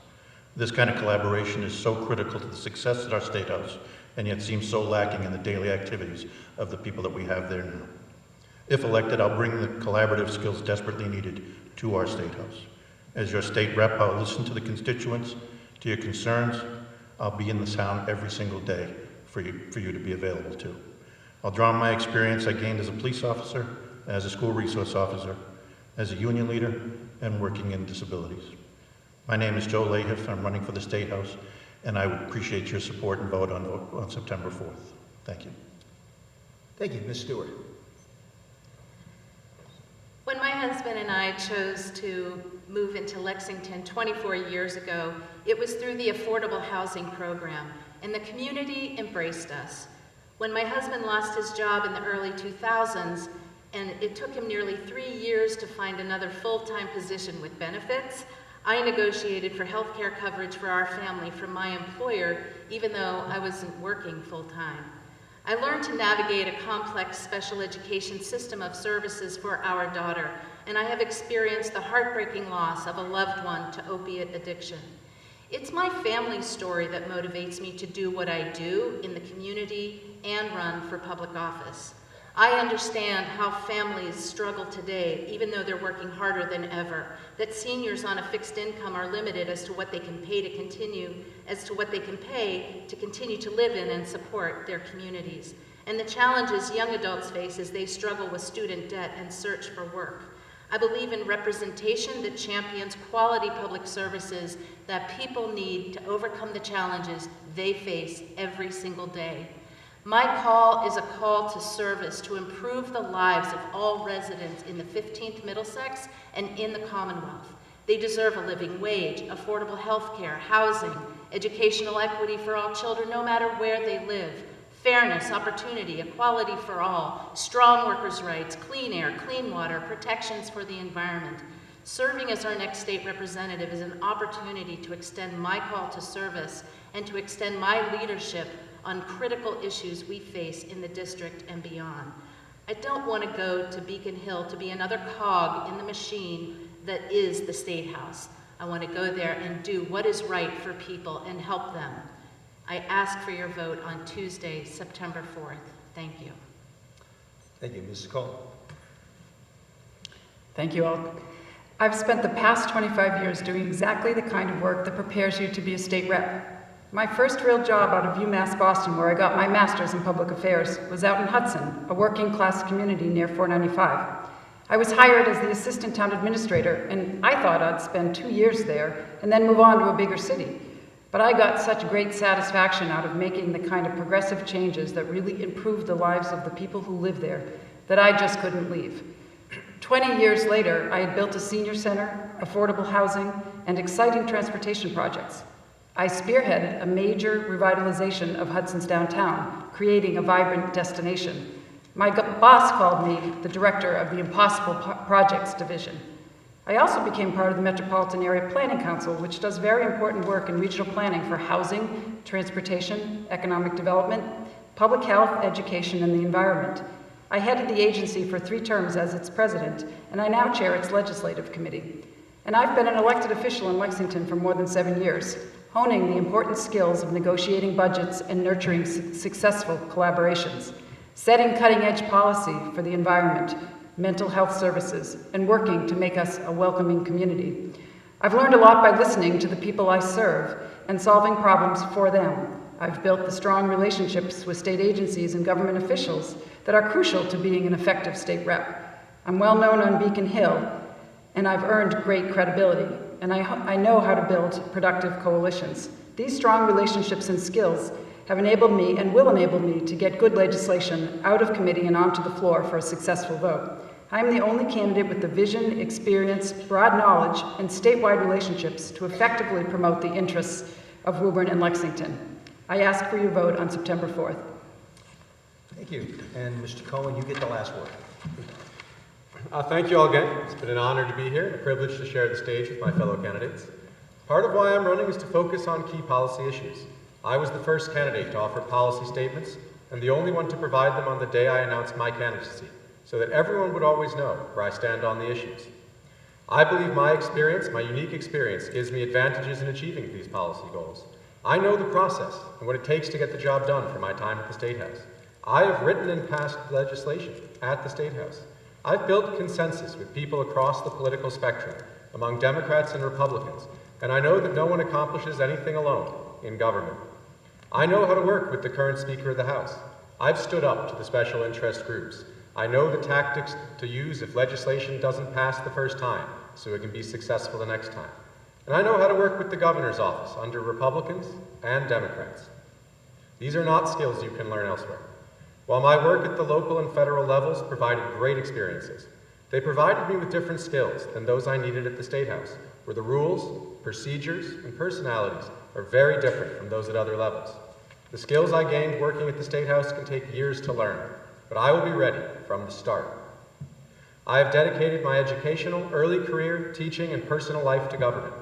This kind of collaboration is so critical to the success at our State House, and yet seems so lacking in the daily activities of the people that we have there now. If elected, I'll bring the collaborative skills desperately needed to our State House. As your state rep, I'll listen to the constituents, to your concerns. I'll be in the town every single day for you to be available to. I'll draw on my experience I gained as a police officer, as a school resource officer, as a union leader, and working in disabilities. My name is Jolie Huff. I'm running for the State House, and I would appreciate your support and vote on September 4th. Thank you. Thank you, Ms. Stewart. When my husband and I chose to move into Lexington 24 years ago, it was through the Affordable Housing Program, and the community embraced us. When my husband lost his job in the early 2000s, and it took him nearly 3 years to find another full-time position with benefits, I negotiated for health care coverage for our family from my employer, even though I wasn't working full-time. I learned to navigate a complex special education system of services for our daughter, and I have experienced the heartbreaking loss of a loved one to opiate addiction. It's my family's story that motivates me to do what I do in the community and run for public office. I understand how families struggle today, even though they're working harder than ever, that seniors on a fixed income are limited as to what they can pay to continue to live in and support their communities, and the challenges young adults face as they struggle with student debt and search for work. I believe in representation that champions quality public services that people need to overcome the challenges they face every single day. My call is a call to service to improve the lives of all residents in the 15th Middlesex and in the Commonwealth. They deserve a living wage, affordable health care, housing, educational equity for all children no matter where they live, fairness, opportunity, equality for all, strong workers' rights, clean air, clean water, protections for the environment. Serving as our next state representative is an opportunity to extend my call to service and to extend my leadership on critical issues we face in the district and beyond. I don't want to go to Beacon Hill to be another cog in the machine that is the State House. I want to go there and do what is right for people and help them. I ask for your vote on Tuesday, September 4th. Thank you. Thank you. Mrs. Cole. Thank you all. I've spent the past 25 years doing exactly the kind of work that prepares you to be a state rep. My first real job out of UMass Boston, where I got my master's in public affairs, was out in Hudson, a working class community near 495. I was hired as the assistant town administrator, and I thought I'd spend 2 years there and then move on to a bigger city. But I got such great satisfaction out of making the kind of progressive changes that really improved the lives of the people who live there that I just couldn't leave. 20 years later, I had built a senior center, affordable housing, and exciting transportation projects. I spearheaded a major revitalization of Hudson's downtown, creating a vibrant destination. My boss called me the director of the Impossible Projects Division. I also became part of the Metropolitan Area Planning Council, which does very important work in regional planning for housing, transportation, economic development, public health, education, and the environment. I headed the agency for 3 terms as its president, and I now chair its legislative committee. And I've been an elected official in Lexington for more than 7 years, honing the important skills of negotiating budgets and nurturing successful collaborations, setting cutting-edge policy for the environment, mental health services, and working to make us a welcoming community. I've learned a lot by listening to the people I serve and solving problems for them. I've built the strong relationships with state agencies and government officials that are crucial to being an effective state rep. I'm well known on Beacon Hill, and I've earned great credibility, and I know how to build productive coalitions. These strong relationships and skills have enabled me and will enable me to get good legislation out of committee and onto the floor for a successful vote. I'm the only candidate with the vision, experience, broad knowledge, and statewide relationships to effectively promote the interests of Woburn and Lexington. I ask for your vote on September 4th. Thank you. And Mr. Cohen, you get the last word. Thank you all again. It's been an honor to be here and a privilege to share the stage with my fellow candidates. Part of why I'm running is to focus on key policy issues. I was the first candidate to offer policy statements and the only one to provide them on the day I announced my candidacy, so that everyone would always know where I stand on the issues. I believe my experience, my unique experience, gives me advantages in achieving these policy goals. I know the process and what it takes to get the job done for my time at the State House. I have written and passed legislation at the State House. I've built consensus with people across the political spectrum, among Democrats and Republicans, and I know that no one accomplishes anything alone in government. I know how to work with the current Speaker of the House. I've stood up to the special interest groups. I know the tactics to use if legislation doesn't pass the first time, so it can be successful the next time. And I know how to work with the governor's office under Republicans and Democrats. These are not skills you can learn elsewhere. While my work at the local and federal levels provided great experiences, they provided me with different skills than those I needed at the State House, where the rules, procedures, and personalities are very different from those at other levels. The skills I gained working at the State House can take years to learn, but I will be ready from the start. I have dedicated my educational, early career, teaching, and personal life to government.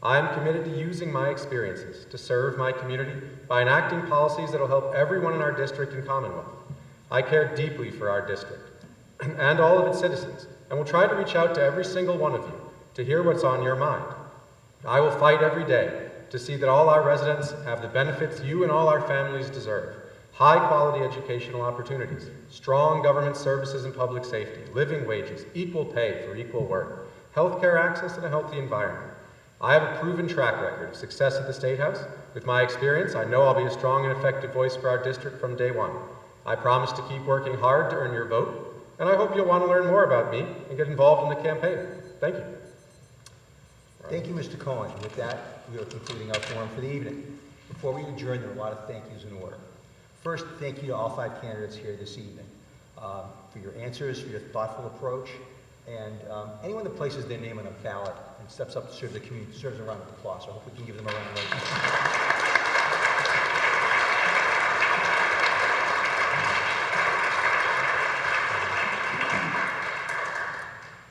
I am committed to using my experiences to serve my community by enacting policies that will help everyone in our district and Commonwealth. I care deeply for our district and all of its citizens, and will try to reach out to every single one of you to hear what's on your mind. I will fight every day to see that all our residents have the benefits you and all our families deserve. High-quality educational opportunities, strong government services and public safety, living wages, equal pay for equal work, healthcare access, and a healthy environment. I have a proven track record of success at the State House. With my experience, I know I'll be a strong and effective voice for our district from day one. I promise to keep working hard to earn your vote, and I hope you'll want to learn more about me and get involved in the campaign. Thank you. Thank you, Mr. Cohen. With that, we are concluding our forum for the evening. Before we adjourn, there are a lot of thank yous in order. First, thank you to all 5 candidates here this evening for your answers, for your thoughtful approach, and anyone that places their name on a ballot and steps up to serve the community deserves a round of applause. So I hope we can give them a round of applause.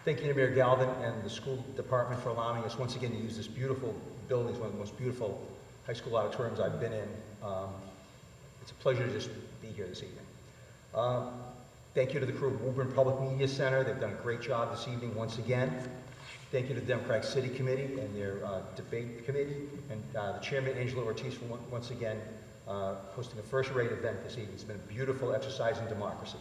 Thank you to Mayor Galvin and the school department for allowing us once again to use this beautiful building. It's one of the most beautiful high school auditoriums I've been in. It's a pleasure to just be here this evening. Thank you to the crew of Woburn Public Media Center. They've done a great job this evening once again. Thank you to the Democratic City Committee and their debate committee, and the chairman, Angela Ortiz, for once again hosting a first-rate event this evening. It's been a beautiful exercise in democracy.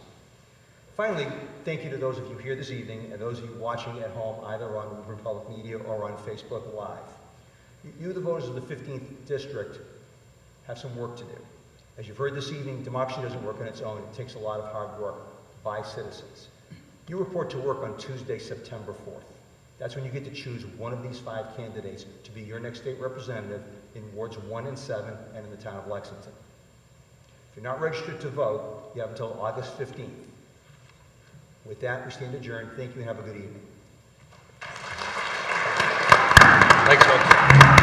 Finally, thank you to those of you here this evening and those of you watching at home, either on Woburn Public Media or on Facebook Live. You, the voters of the 15th District, have some work to do. As you've heard this evening, democracy doesn't work on its own. It takes a lot of hard work by citizens. You report to work on Tuesday, September 4th. That's when you get to choose one of these 5 candidates to be your next state representative in Wards 1 and 7 and in the town of Lexington. If you're not registered to vote, you have until August 15th. With that, we stand adjourned. Thank you and have a good evening. Thanks, folks.